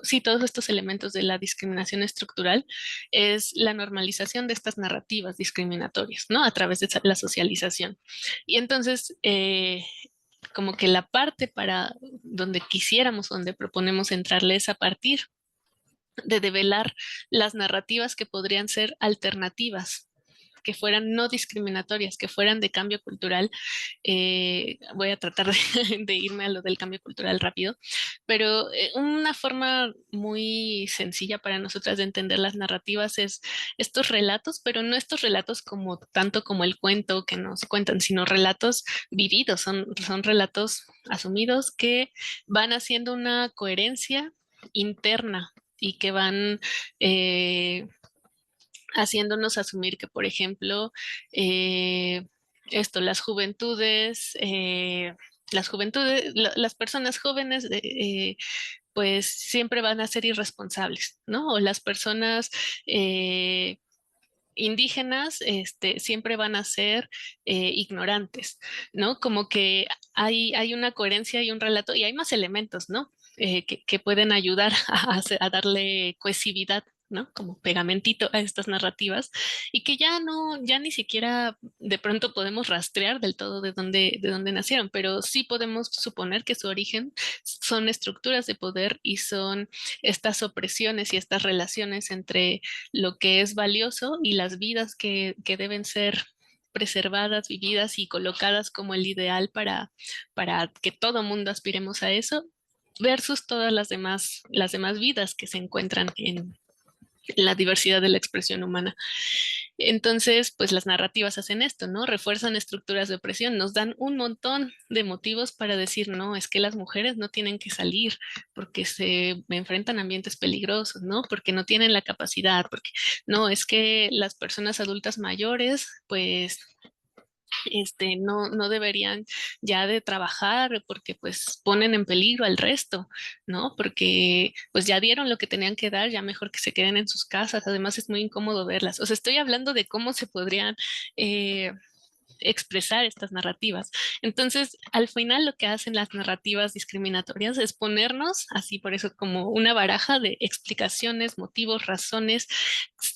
Speaker 3: sí, todos estos elementos de la discriminación estructural es la normalización de estas narrativas discriminatorias, ¿no? A través de la socialización. Y entonces, como que la parte para donde quisiéramos, donde proponemos entrarle es a partir de develar las narrativas que podrían ser alternativas, que fueran no discriminatorias, que fueran de cambio cultural. Voy a tratar de irme a lo del cambio cultural rápido, pero una forma muy sencilla para nosotras de entender las narrativas es estos relatos, pero no estos relatos como tanto como el cuento que nos cuentan, sino relatos vividos, son relatos asumidos que van haciendo una coherencia interna y que van haciéndonos asumir que, por ejemplo, eh, las juventudes, las personas jóvenes, pues siempre van a ser irresponsables, ¿no? O las personas indígenas, siempre van a ser ignorantes, ¿no? Como que hay una coherencia y un relato, y hay más elementos, ¿no? Que pueden ayudar a darle cohesividad, ¿no? Como pegamentito a estas narrativas y que ya no, ya ni siquiera de pronto podemos rastrear del todo de dónde nacieron, pero sí podemos suponer que su origen son estructuras de poder y son estas opresiones y estas relaciones entre lo que es valioso y las vidas que deben ser preservadas, vividas y colocadas como el ideal para que todo mundo aspiremos a eso, versus todas las demás vidas que se encuentran en la diversidad de la expresión humana. Entonces, pues las narrativas hacen esto, ¿no? Refuerzan estructuras de opresión, nos dan un montón de motivos para decir, no, es que las mujeres no tienen que salir porque se enfrentan a ambientes peligrosos, ¿no? Porque no tienen la capacidad, porque no, es que las personas adultas mayores, pues no deberían ya de trabajar porque pues ponen en peligro al resto, ¿no? Porque pues ya dieron lo que tenían que dar, ya mejor que se queden en sus casas. Además es muy incómodo verlas. O sea, estoy hablando de cómo se podrían expresar estas narrativas. Entonces, al final lo que hacen las narrativas discriminatorias es ponernos así, por eso, como una baraja de explicaciones, motivos, razones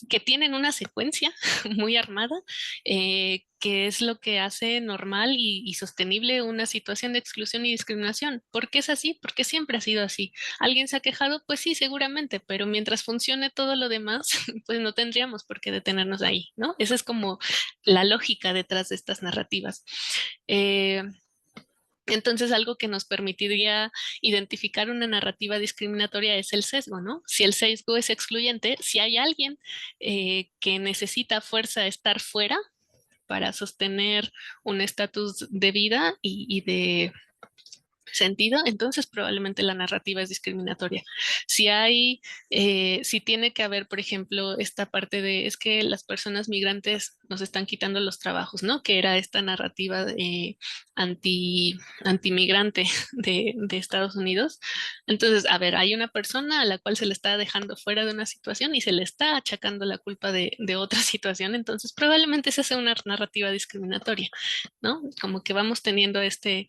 Speaker 3: que tienen una secuencia muy armada, que es lo que hace normal y sostenible una situación de exclusión y discriminación. ¿Por qué es así? Porque siempre ha sido así. ¿Alguien se ha quejado? Pues sí, seguramente, pero mientras funcione todo lo demás, pues no tendríamos por qué detenernos ahí, ¿no? Esa es como la lógica detrás de estas narrativas. Eh, entonces, algo que nos permitiría identificar una narrativa discriminatoria es el sesgo, ¿no? Si el sesgo es excluyente, si hay alguien que necesita fuerza estar fuera para sostener un estatus de vida y de sentido, entonces probablemente la narrativa es discriminatoria. Si tiene que haber, por ejemplo, esta parte de es que las personas migrantes nos están quitando los trabajos, ¿no? Que era esta narrativa antimigrante de Estados Unidos. Entonces, a ver, hay una persona a la cual se le está dejando fuera de una situación y se le está achacando la culpa de otra situación, entonces probablemente esa sea una narrativa discriminatoria, ¿no? Como que vamos teniendo este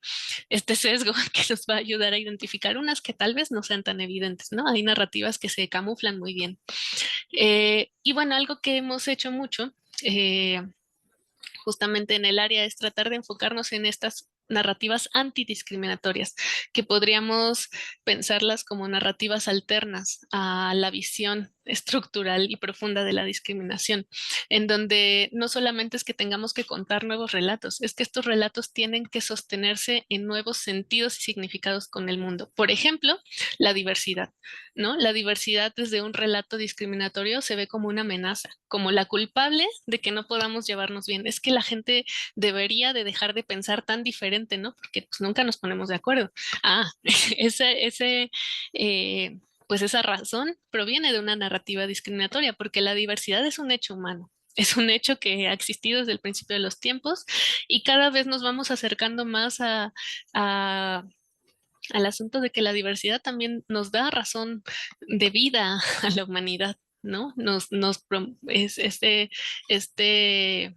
Speaker 3: sesgo que nos va a ayudar a identificar unas que tal vez no sean tan evidentes, ¿no? Hay narrativas que se camuflan muy bien. Y bueno, algo que hemos hecho mucho justamente en el área es tratar de enfocarnos en estas narrativas antidiscriminatorias, que podríamos pensarlas como narrativas alternas a la visión estructural y profunda de la discriminación, en donde no solamente es que tengamos que contar nuevos relatos, es que estos relatos tienen que sostenerse en nuevos sentidos y significados con el mundo. Por ejemplo, la diversidad, ¿no? La diversidad desde un relato discriminatorio se ve como una amenaza, como la culpable de que no podamos llevarnos bien. Es que la gente debería de dejar de pensar tan diferente, ¿no? Porque pues nunca nos ponemos de acuerdo. Ah, pues esa razón proviene de una narrativa discriminatoria, porque la diversidad es un hecho humano. Es un hecho que ha existido desde el principio de los tiempos y cada vez nos vamos acercando más a al asunto de que la diversidad también nos da razón de vida a la humanidad, ¿no? Es este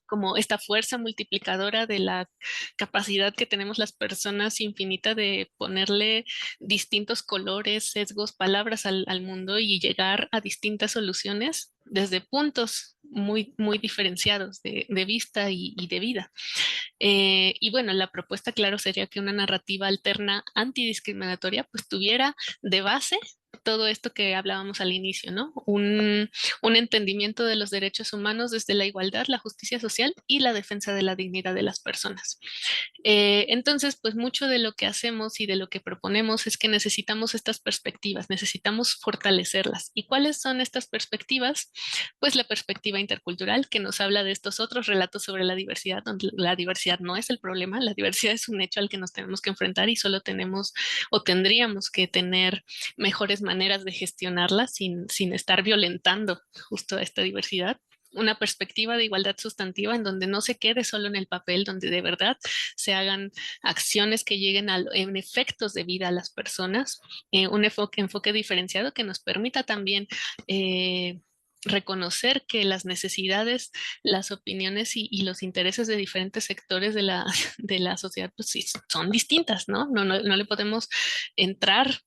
Speaker 3: como esta fuerza multiplicadora de la capacidad que tenemos las personas infinita de ponerle distintos colores, sesgos, palabras al mundo y llegar a distintas soluciones desde puntos muy, muy diferenciados de vista y de vida. Y bueno, la propuesta, claro, sería que una narrativa alterna antidiscriminatoria pues tuviera de base todo esto que hablábamos al inicio, ¿no? Un entendimiento de los derechos humanos desde la igualdad, la justicia social y la defensa de la dignidad de las personas. Entonces, pues mucho de lo que hacemos y de lo que proponemos es que necesitamos estas perspectivas, necesitamos fortalecerlas. ¿Y cuáles son estas perspectivas? Pues la perspectiva intercultural, que nos habla de estos otros relatos sobre la diversidad, donde la diversidad no es el problema, la diversidad es un hecho al que nos tenemos que enfrentar y solo tenemos o tendríamos que tener mejores maneras de gestionarla sin estar violentando justo a esta diversidad. Una perspectiva de igualdad sustantiva en donde no se quede solo en el papel, donde de verdad se hagan acciones que lleguen en efectos de vida a las personas, un enfoque diferenciado que nos permita también reconocer que las necesidades, las opiniones y los intereses de diferentes sectores de la sociedad pues sí, son distintas, ¿no? No le podemos entrar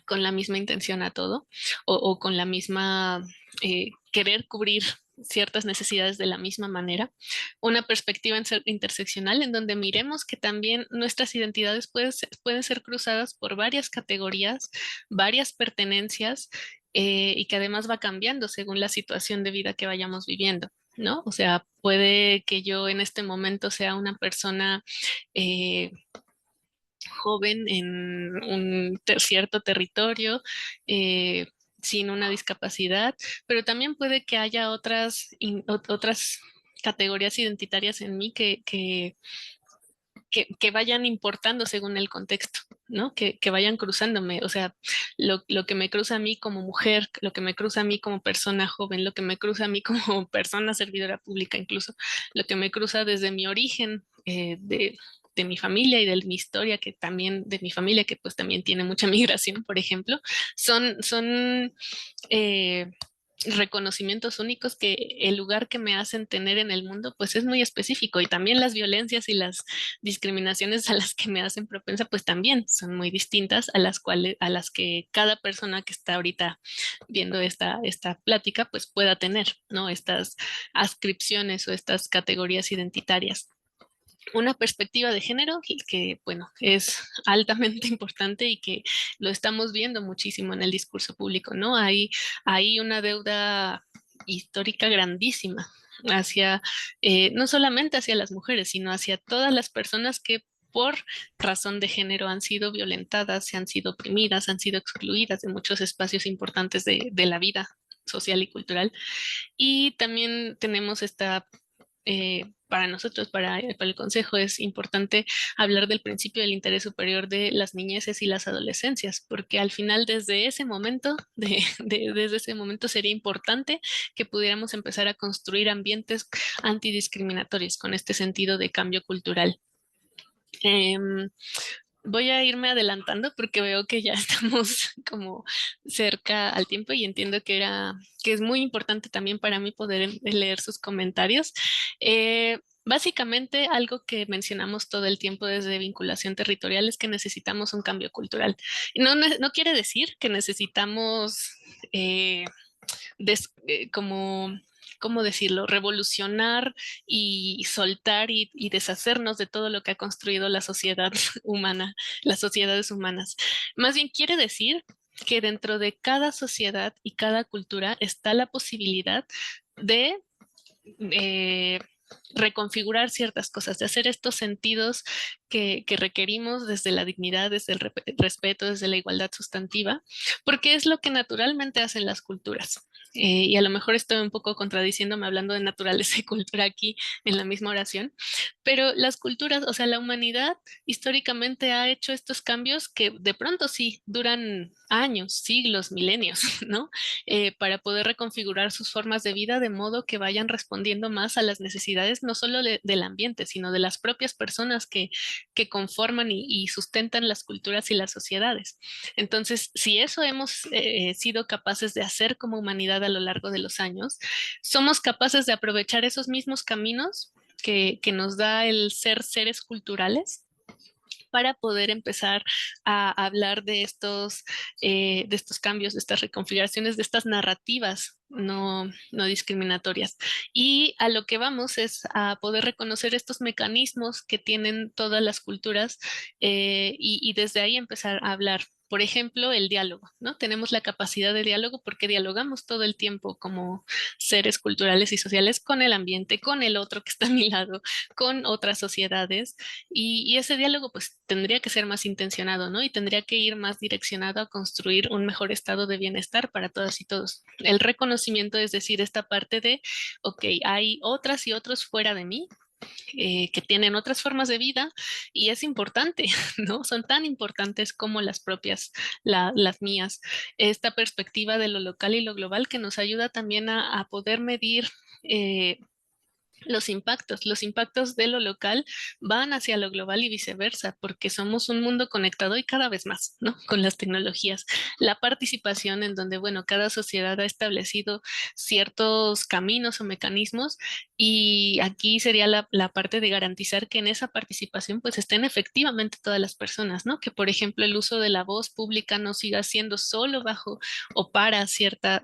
Speaker 3: con la misma intención a todo o con la misma querer cubrir ciertas necesidades de la misma manera. Una perspectiva interseccional en donde miremos que también nuestras identidades pueden ser cruzadas por varias categorías, varias pertenencias y que además va cambiando según la situación de vida que vayamos viviendo, ¿no? O sea, puede que yo en este momento sea una persona joven en un cierto territorio, sin una discapacidad, pero también puede que haya otras categorías identitarias en mí que vayan importando según el contexto, ¿no? Que vayan cruzándome. O sea, lo que me cruza a mí como mujer, lo que me cruza a mí como persona joven, lo que me cruza a mí como persona servidora pública incluso, lo que me cruza desde mi origen, de mi familia y de mi historia, que también, de mi familia, que pues también tiene mucha migración, por ejemplo, son eh, reconocimientos únicos que el lugar que me hacen tener en el mundo pues es muy específico y también las violencias y las discriminaciones a las que me hacen propensa pues también son muy distintas a las que cada persona que está ahorita viendo esta plática pues pueda tener, ¿no? Estas adscripciones o estas categorías identitarias. Una perspectiva de género que, bueno, es altamente importante y que lo estamos viendo muchísimo en el discurso público, ¿no? Hay una deuda histórica grandísima hacia, no solamente hacia las mujeres, sino hacia todas las personas que por razón de género han sido violentadas, se han sido oprimidas, han sido excluidas de muchos espacios importantes de la vida social y cultural. Y también tenemos para nosotros, para el Consejo, es importante hablar del principio del interés superior de las niñeces y las adolescencias, porque al final desde ese momento, desde ese momento sería importante que pudiéramos empezar a construir ambientes antidiscriminatorios con este sentido de cambio cultural. Voy a irme adelantando porque veo que ya estamos como cerca al tiempo y entiendo que es muy importante también para mí poder leer sus comentarios. Básicamente, algo que mencionamos todo el tiempo desde vinculación territorial es que necesitamos un cambio cultural. No quiere decir que necesitamos eh, como, ¿cómo decirlo? Revolucionar y soltar y deshacernos de todo lo que ha construido la sociedad humana, las sociedades humanas. Más bien quiere decir que dentro de cada sociedad y cada cultura está la posibilidad de reconfigurar ciertas cosas, de hacer estos sentidos que requerimos desde la dignidad, desde el respeto, desde la igualdad sustantiva, porque es lo que naturalmente hacen las culturas. Y a lo mejor estoy un poco contradiciéndome hablando de naturaleza y cultura aquí en la misma oración, pero las culturas, o sea, la humanidad históricamente ha hecho estos cambios que de pronto sí duran años, siglos, milenios, ¿no? Para poder reconfigurar sus formas de vida de modo que vayan respondiendo más a las necesidades no solo del ambiente, sino de las propias personas que conforman y sustentan las culturas y las sociedades. Entonces, si eso hemos sido capaces de hacer como humanidad a lo largo de los años, somos capaces de aprovechar esos mismos caminos que nos da el ser seres culturales para poder empezar a hablar de estos cambios, de estas reconfiguraciones, de estas narrativas no discriminatorias. Y a lo que vamos es a poder reconocer estos mecanismos que tienen todas las culturas y desde ahí empezar a hablar. Por ejemplo, el diálogo, ¿no? Tenemos la capacidad de diálogo porque dialogamos todo el tiempo como seres culturales y sociales con el ambiente, con el otro que está a mi lado, con otras sociedades y ese diálogo pues tendría que ser más intencionado, ¿no? Y tendría que ir más direccionado a construir un mejor estado de bienestar para todas y todos. El reconocimiento es decir, esta parte de, ok, hay otras y otros fuera de mí que tienen otras formas de vida y es importante, ¿no? Son tan importantes como las propias, las mías. Esta perspectiva de lo local y lo global que nos ayuda también a poder medir los impactos de lo local van hacia lo global y viceversa, porque somos un mundo conectado y cada vez más, ¿no? Con las tecnologías. La participación en donde, bueno, cada sociedad ha establecido ciertos caminos o mecanismos y aquí sería la parte de garantizar que en esa participación pues estén efectivamente todas las personas, ¿no? Que por ejemplo el uso de la voz pública no siga siendo solo bajo o para ciertos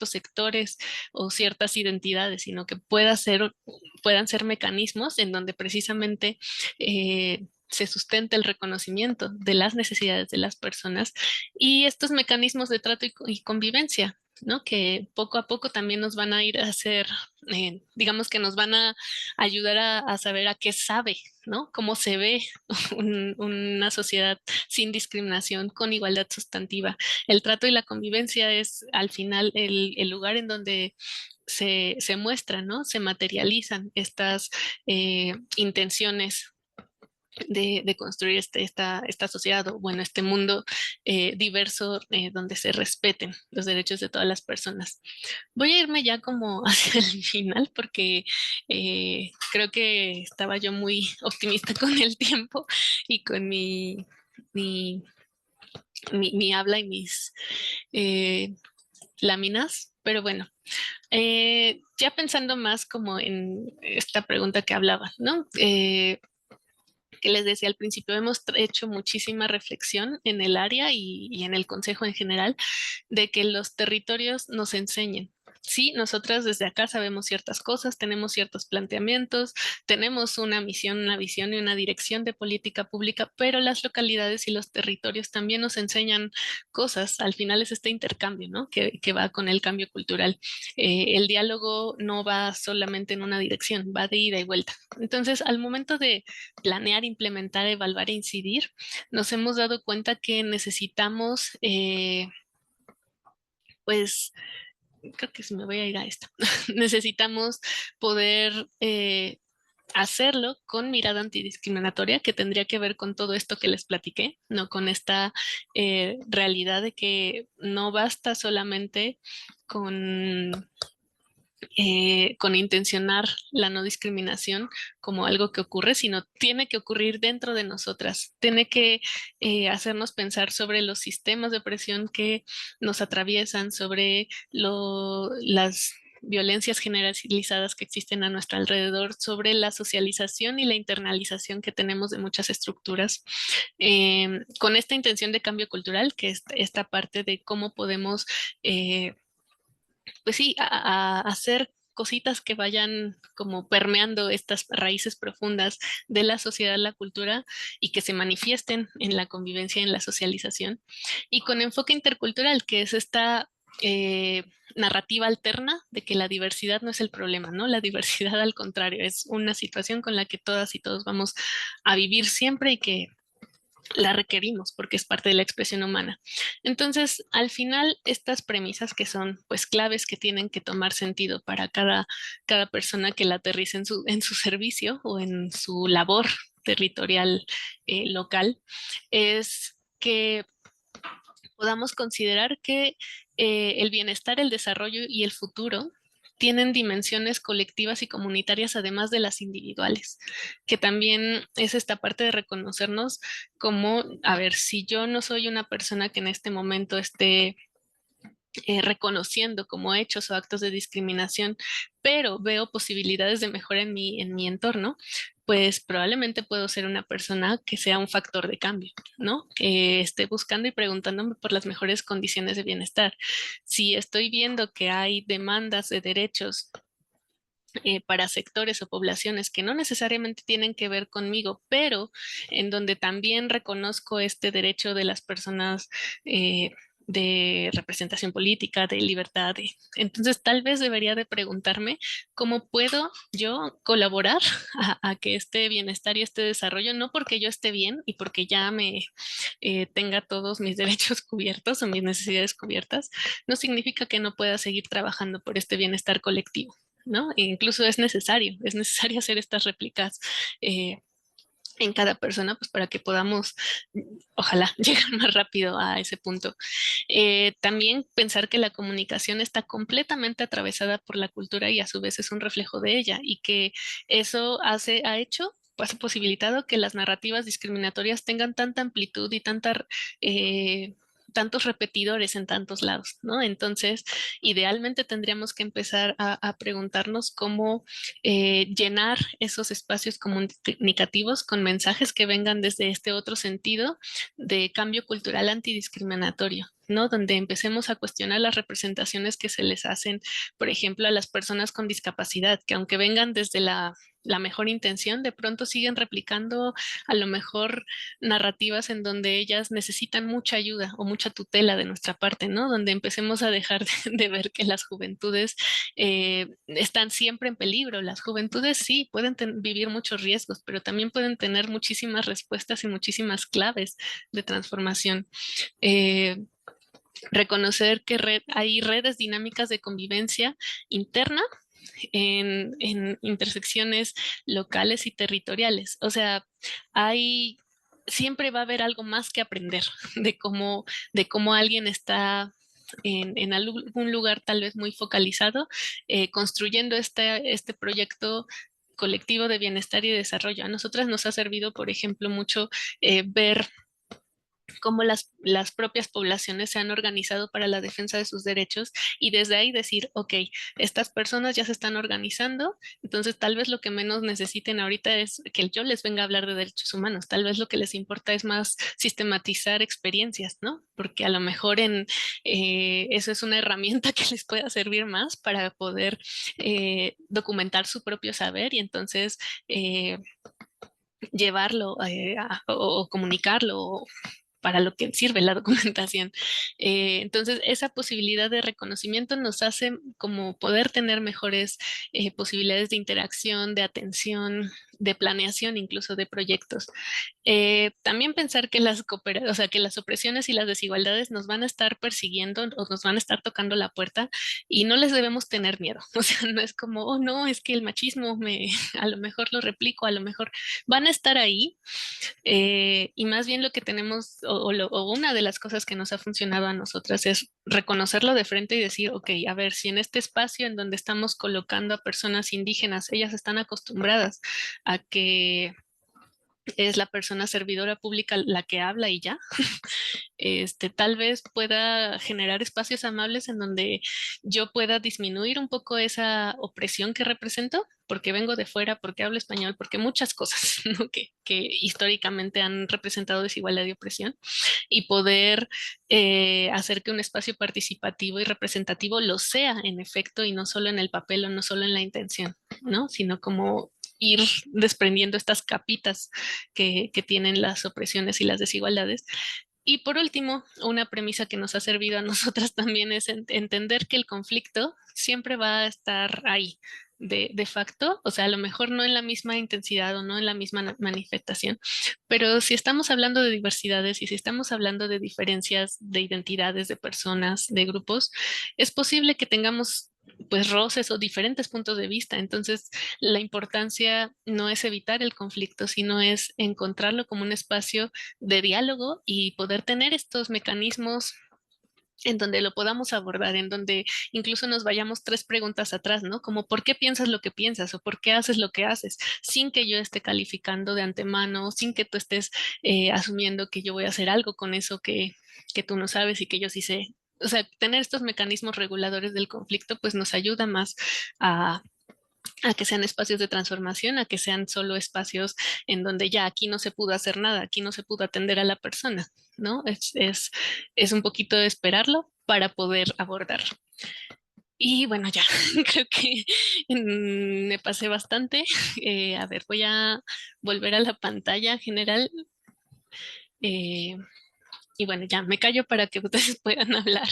Speaker 3: sectores o ciertas identidades, sino que puedan ser mecanismos en donde precisamente se sustenta el reconocimiento de las necesidades de las personas y estos mecanismos de trato y convivencia, ¿no? Que poco a poco también nos van a ir a hacer, digamos que nos van a ayudar a saber a qué sabe, ¿no? Cómo se ve una sociedad sin discriminación, con igualdad sustantiva. El trato y la convivencia es al final el lugar en donde se muestran, ¿no? Se materializan estas intenciones de construir esta sociedad o, bueno, este mundo diverso donde se respeten los derechos de todas las personas. Voy a irme ya como hacia el final porque creo que estaba yo muy optimista con el tiempo y con mi, mi habla y mis láminas, pero bueno, ya pensando más como en esta pregunta que hablaba, ¿no? Que les decía al principio, hemos hecho muchísima reflexión en el área y en el consejo en general de que los territorios nos enseñen. Sí, nosotras desde acá sabemos ciertas cosas, tenemos ciertos planteamientos, tenemos una misión, una visión y una dirección de política pública, pero las localidades y los territorios también nos enseñan cosas. Al final es este intercambio, ¿no? Que va con el cambio cultural. El diálogo no va solamente en una dirección, va de ida y vuelta. Entonces, al momento de planear, implementar, evaluar e incidir, nos hemos dado cuenta que necesitamos, pues, creo que si me voy a ir a esta, necesitamos poder hacerlo con mirada antidiscriminatoria, que tendría que ver con todo esto que les platiqué, no con esta realidad de que no basta solamente con intencionar la no discriminación como algo que ocurre, sino tiene que ocurrir dentro de nosotras, tiene que hacernos pensar sobre los sistemas de opresión que nos atraviesan, sobre las violencias generalizadas que existen a nuestro alrededor, sobre la socialización y la internalización que tenemos de muchas estructuras, con esta intención de cambio cultural, que es esta parte de cómo podemos pues sí, a hacer cositas que vayan como permeando estas raíces profundas de la sociedad, la cultura y que se manifiesten en la convivencia, en la socialización. Y con enfoque intercultural, que es esta narrativa alterna de que la diversidad no es el problema, ¿no? La diversidad al contrario, es una situación con la que todas y todos vamos a vivir siempre y que la requerimos porque es parte de la expresión humana. Entonces, al final, estas premisas que son pues claves que tienen que tomar sentido para cada persona que la aterrice en su servicio o en su labor territorial local, es que podamos considerar que el bienestar, el desarrollo y el futuro tienen dimensiones colectivas y comunitarias además de las individuales, que también es esta parte de reconocernos como, a ver, si yo no soy una persona que en este momento esté reconociendo como hechos o actos de discriminación, pero veo posibilidades de mejora en mi entorno, pues probablemente puedo ser una persona que sea un factor de cambio, ¿no? Que esté buscando y preguntándome por las mejores condiciones de bienestar. Si estoy viendo que hay demandas de derechos para sectores o poblaciones que no necesariamente tienen que ver conmigo, pero en donde también reconozco este derecho de las personas de representación política, de libertad. Entonces, tal vez debería de preguntarme cómo puedo yo colaborar a que este bienestar y este desarrollo, no porque yo esté bien y porque ya me tenga todos mis derechos cubiertos o mis necesidades cubiertas, no significa que no pueda seguir trabajando por este bienestar colectivo. ¿No? E incluso es necesario hacer estas réplicas en cada persona, pues para que podamos, ojalá, llegar más rápido a ese punto. También pensar que la comunicación está completamente atravesada por la cultura y a su vez es un reflejo de ella y que eso ha hecho, pues, ha posibilitado que las narrativas discriminatorias tengan tanta amplitud y tanta tantos repetidores en tantos lados, ¿no? Entonces, idealmente tendríamos que empezar a preguntarnos cómo llenar esos espacios comunicativos con mensajes que vengan desde este otro sentido de cambio cultural antidiscriminatorio, ¿no? Donde empecemos a cuestionar las representaciones que se les hacen, por ejemplo, a las personas con discapacidad, que aunque vengan desde la mejor intención, de pronto siguen replicando a lo mejor narrativas en donde ellas necesitan mucha ayuda o mucha tutela de nuestra parte, ¿no? Donde empecemos a dejar de ver que las juventudes están siempre en peligro. Las juventudes sí pueden vivir muchos riesgos, pero también pueden tener muchísimas respuestas y muchísimas claves de transformación. Eh, reconocer que hay redes dinámicas de convivencia interna en intersecciones locales y territoriales. O sea, hay, siempre va a haber algo más que aprender de cómo alguien está en algún lugar tal vez muy focalizado, construyendo este proyecto colectivo de bienestar y desarrollo. A nosotras nos ha servido, por ejemplo, mucho ver cómo las propias poblaciones se han organizado para la defensa de sus derechos y desde ahí decir, ok, estas personas ya se están organizando, entonces tal vez lo que menos necesiten ahorita es que yo les venga a hablar de derechos humanos, tal vez lo que les importa es más sistematizar experiencias, ¿no? Porque a lo mejor eso es una herramienta que les pueda servir más para poder documentar su propio saber y entonces llevarlo o comunicarlo para lo que sirve la documentación. Entonces, esa posibilidad de reconocimiento nos hace como poder tener mejores posibilidades de interacción, de atención, de planeación, incluso de proyectos. También pensar que o sea, que las opresiones y las desigualdades nos van a estar persiguiendo o nos van a estar tocando la puerta y no les debemos tener miedo. O sea, no es como, oh, no, es que el machismo a lo mejor lo replico, a lo mejor van a estar ahí y más bien lo que tenemos, o una de las cosas que nos ha funcionado a nosotras es reconocerlo de frente y decir, ok, a ver, si en este espacio en donde estamos colocando a personas indígenas, ellas están acostumbradas a que es la persona servidora pública la que habla y ya, tal vez pueda generar espacios amables en donde yo pueda disminuir un poco esa opresión que represento, porque vengo de fuera, porque hablo español, porque muchas cosas, ¿no? que históricamente han representado desigualdad y opresión, y poder hacer que un espacio participativo y representativo lo sea en efecto y no solo en el papel o no solo en la intención, ¿no? Sino como ir desprendiendo estas capitas que tienen las opresiones y las desigualdades y por último, una premisa que nos ha servido a nosotras también es entender que el conflicto siempre va a estar ahí, de facto, o sea, a lo mejor no en la misma intensidad o no en la misma manifestación, pero si estamos hablando de diversidades y si estamos hablando de diferencias de identidades, de personas, de grupos, es posible que tengamos pues roces o diferentes puntos de vista. Entonces, la importancia no es evitar el conflicto, sino es encontrarlo como un espacio de diálogo y poder tener estos mecanismos en donde lo podamos abordar, en donde incluso nos vayamos tres preguntas atrás, ¿no? Como ¿por qué piensas lo que piensas o por qué haces lo que haces? Sin que yo esté calificando de antemano, sin que tú estés asumiendo que yo voy a hacer algo con eso que tú no sabes y que yo sí sé. o sea, tener estos mecanismos reguladores del conflicto, pues nos ayuda más a que sean espacios de transformación, a que sean solo espacios en donde ya aquí no se pudo hacer nada, aquí no se pudo atender a la persona, ¿no? Es un poquito de esperarlo para poder abordarlo. Y bueno, ya, creo que me pasé bastante. A ver, voy a volver a la pantalla general. eh, y bueno, ya me callo para que ustedes puedan hablar.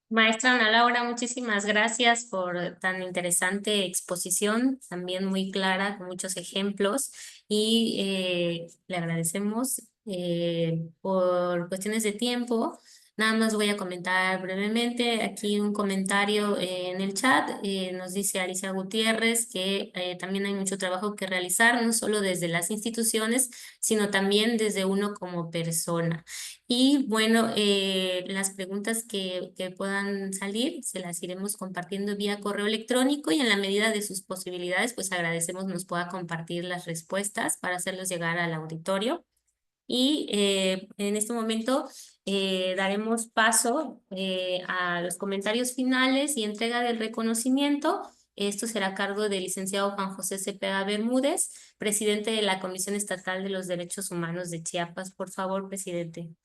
Speaker 1: Maestra Ana Laura, muchísimas gracias por tan interesante exposición, también muy clara, con muchos ejemplos, y le agradecemos por cuestiones de tiempo. Nada más voy a comentar brevemente aquí un comentario en el chat. Nos dice Alicia Gutiérrez que también hay mucho trabajo que realizar, no solo desde las instituciones, sino también desde uno como persona. Y bueno, las preguntas que puedan salir se las iremos compartiendo vía correo electrónico y en la medida de sus posibilidades, pues agradecemos nos pueda compartir las respuestas para hacerlos llegar al auditorio. Y en este momento daremos paso a los comentarios finales y entrega del reconocimiento. Esto será a cargo del licenciado Juan José Cepeda Bermúdez, presidente de la Comisión Estatal de los Derechos Humanos de Chiapas. Por favor, presidente.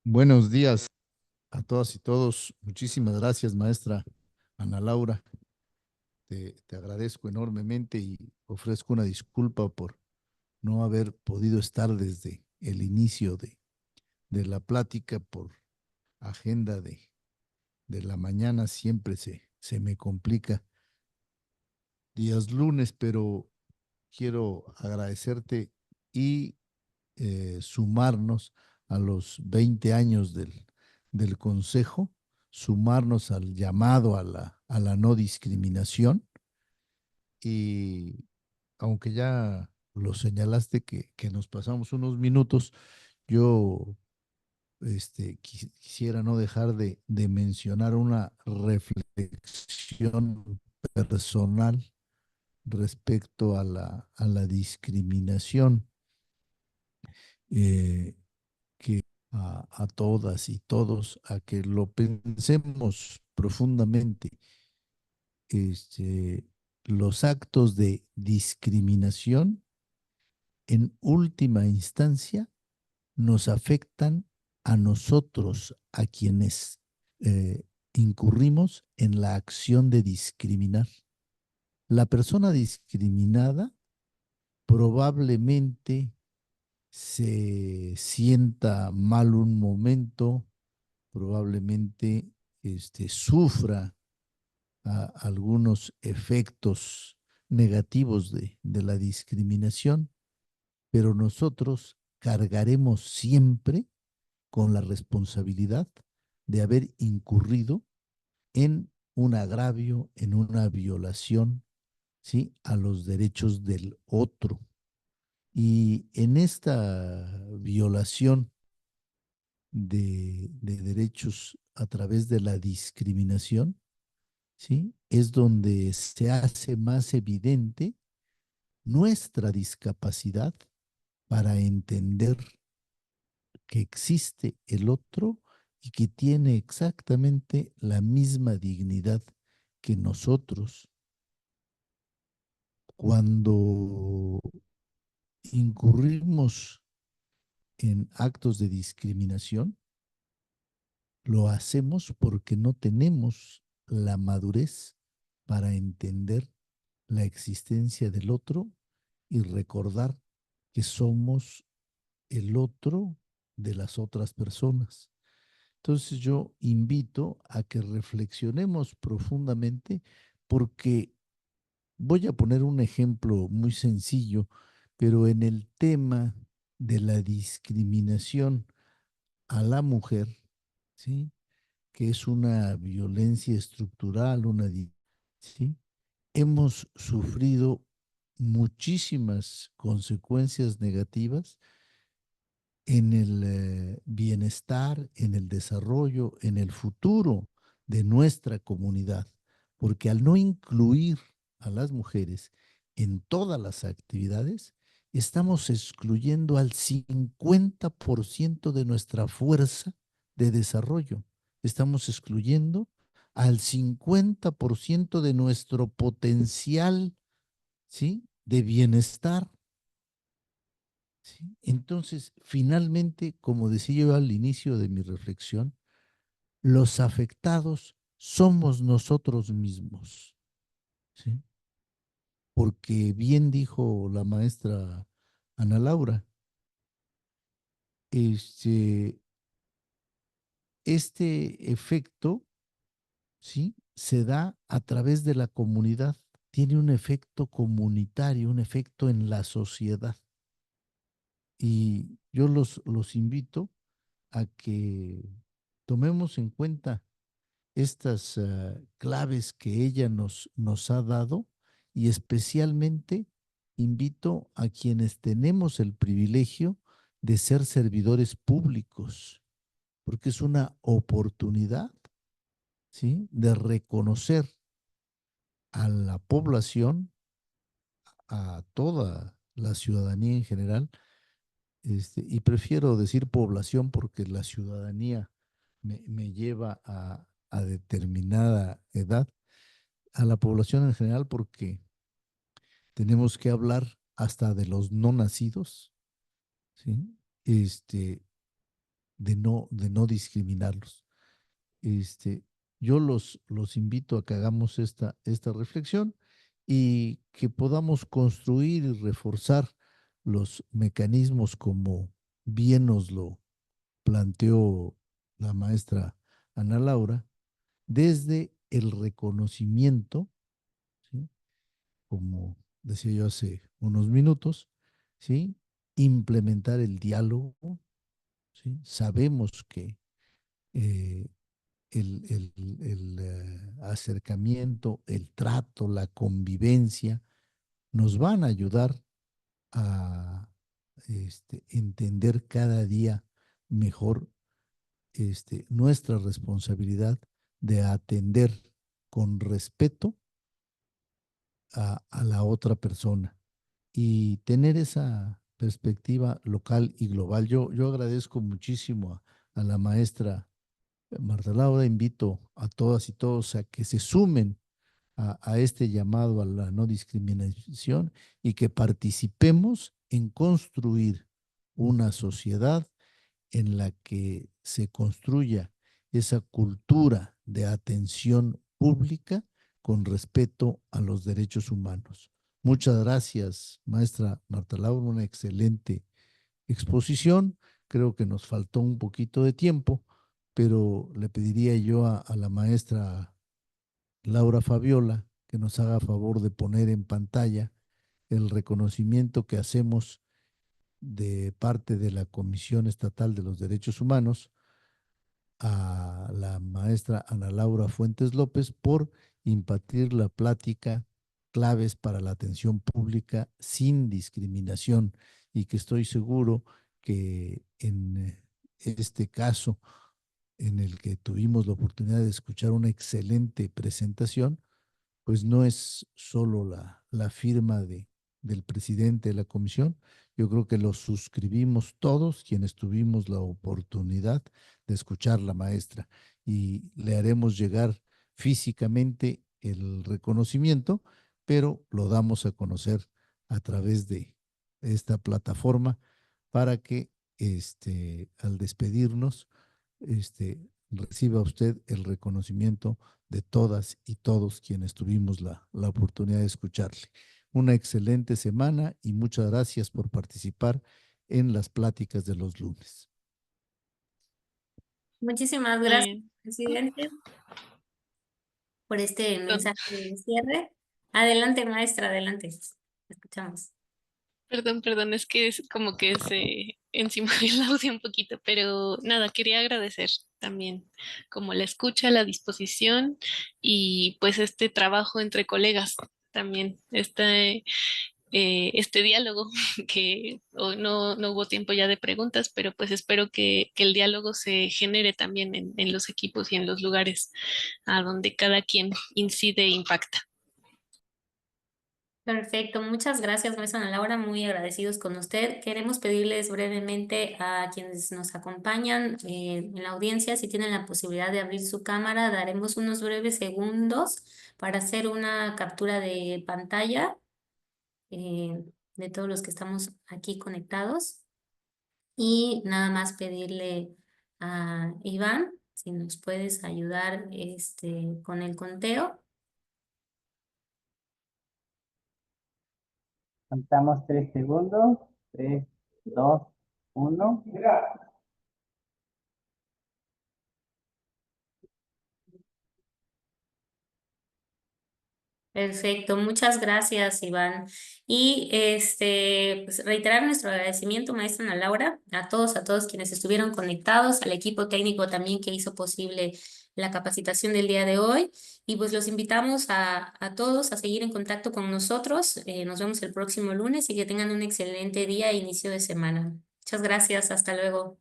Speaker 4: Buenos días a todas y todos. Muchísimas gracias, maestra Ana Laura. Te agradezco enormemente y ofrezco una disculpa por no haber podido estar desde el inicio de la plática por agenda de la mañana. Siempre se me complica días lunes, pero quiero agradecerte y sumarnos a los 20 años del Consejo, sumarnos al llamado a la no discriminación. Y aunque ya lo señalaste que nos pasamos unos minutos, yo quisiera no dejar de mencionar una reflexión personal respecto a la discriminación. Eh, que a todas y todos a que lo pensemos profundamente. Este, los actos de discriminación en última instancia nos afectan a nosotros, a quienes incurrimos en la acción de discriminar. La persona discriminada probablemente se sienta mal un momento, probablemente sufra algunos efectos negativos de la discriminación, pero nosotros cargaremos siempre con la responsabilidad de haber incurrido en un agravio, en una violación, ¿sí?, a los derechos del otro. Y en esta violación de derechos a través de la discriminación, ¿sí?, es donde se hace más evidente nuestra discapacidad para entender que existe el otro y que tiene exactamente la misma dignidad que nosotros. Cuando incurrimos en actos de discriminación, lo hacemos porque no tenemos la madurez para entender la existencia del otro y recordar que somos el otro de las otras personas. Entonces yo invito a que reflexionemos profundamente, porque voy a poner un ejemplo muy sencillo, pero en el tema de la discriminación a la mujer, ¿sí?, que es una violencia estructural, ¿sí?, hemos sufrido muchísimas consecuencias negativas en el bienestar, en el desarrollo, en el futuro de nuestra comunidad. porque al no incluir a las mujeres en todas las actividades, estamos excluyendo al 50% de nuestra fuerza de desarrollo. Estamos excluyendo al 50% de nuestro potencial, ¿sí?, de bienestar. ¿Sí? Entonces, finalmente, como decía yo al inicio de mi reflexión, los afectados somos nosotros mismos. ¿Sí? Porque bien dijo la maestra Ana Laura, este, este efecto, ¿sí?, se da a través de la comunidad, tiene un efecto comunitario, un efecto en la sociedad. Y yo los invito a que tomemos en cuenta estas claves que ella nos ha dado, y especialmente invito a quienes tenemos el privilegio de ser servidores públicos, porque es una oportunidad, ¿sí?, de reconocer a la población, a toda la ciudadanía en general, y prefiero decir población porque la ciudadanía me lleva a determinada edad, a la población en general, porque tenemos que hablar hasta de los no nacidos, ¿sí? De no discriminarlos. Este, yo los invito a que hagamos esta reflexión y que podamos construir y reforzar los mecanismos como bien nos lo planteó la maestra Ana Laura, desde el reconocimiento, ¿sí?, como decía yo hace unos minutos, ¿sí?, implementar el diálogo, ¿sí? Sabemos que eh, el acercamiento, el trato, la convivencia nos van a ayudar a entender cada día mejor nuestra responsabilidad de atender con respeto a la otra persona y tener esa perspectiva local y global. Yo agradezco muchísimo a la maestra Marta Laura, invito a todas y todos a que se sumen a este llamado a la no discriminación y que participemos en construir una sociedad en la que se construya esa cultura de atención pública con respeto a los derechos humanos. Muchas gracias, maestra Marta Laura, una excelente exposición. Creo que nos faltó un poquito de tiempo, pero le pediría yo a la maestra Laura Fabiola que nos haga favor de poner en pantalla el reconocimiento que hacemos de parte de la Comisión Estatal de los Derechos Humanos a la maestra Ana Laura Fuentes López por impartir la plática Claves para la Atención Pública sin Discriminación, y que estoy seguro que en este caso en el que tuvimos la oportunidad de escuchar una excelente presentación, pues no es solo la firma del presidente de la comisión. Yo creo que lo suscribimos todos quienes tuvimos la oportunidad de escuchar la maestra, y le haremos llegar físicamente el reconocimiento, pero lo damos a conocer a través de esta plataforma para que al despedirnos reciba usted el reconocimiento de todas y todos quienes tuvimos la oportunidad de escucharle. Una excelente semana y muchas gracias por participar en las pláticas de los lunes.
Speaker 1: Muchísimas gracias,
Speaker 3: Eh,
Speaker 1: presidente, por este
Speaker 3: perdón,
Speaker 1: mensaje de cierre. Adelante, maestra, adelante. Escuchamos.
Speaker 3: perdón, es que es como que se encima el audio un poquito, pero nada, quería agradecer también como la escucha, la disposición y pues este trabajo entre colegas también. este diálogo, que hoy no hubo tiempo ya de preguntas, pero pues espero que el diálogo se genere también en los equipos y en los lugares a donde cada quien incide e impacta.
Speaker 1: Perfecto, muchas gracias, maestra Ana Laura, muy agradecidos con usted. Queremos pedirles brevemente a quienes nos acompañan en la audiencia, si tienen la posibilidad de abrir su cámara, daremos unos breves segundos para hacer una captura de pantalla de todos los que estamos aquí conectados. Y nada más pedirle a Iván si nos puedes ayudar con el conteo.
Speaker 5: Contamos 3 segundos. 3, 2, 1.
Speaker 1: Perfecto, muchas gracias, Iván. Y pues reiterar nuestro agradecimiento, maestra Ana Laura, a todos quienes estuvieron conectados, al equipo técnico también que hizo posible la capacitación del día de hoy. Y pues los invitamos a todos a seguir en contacto con nosotros. Nos vemos el próximo lunes y que tengan un excelente día e inicio de semana. Muchas gracias, hasta luego.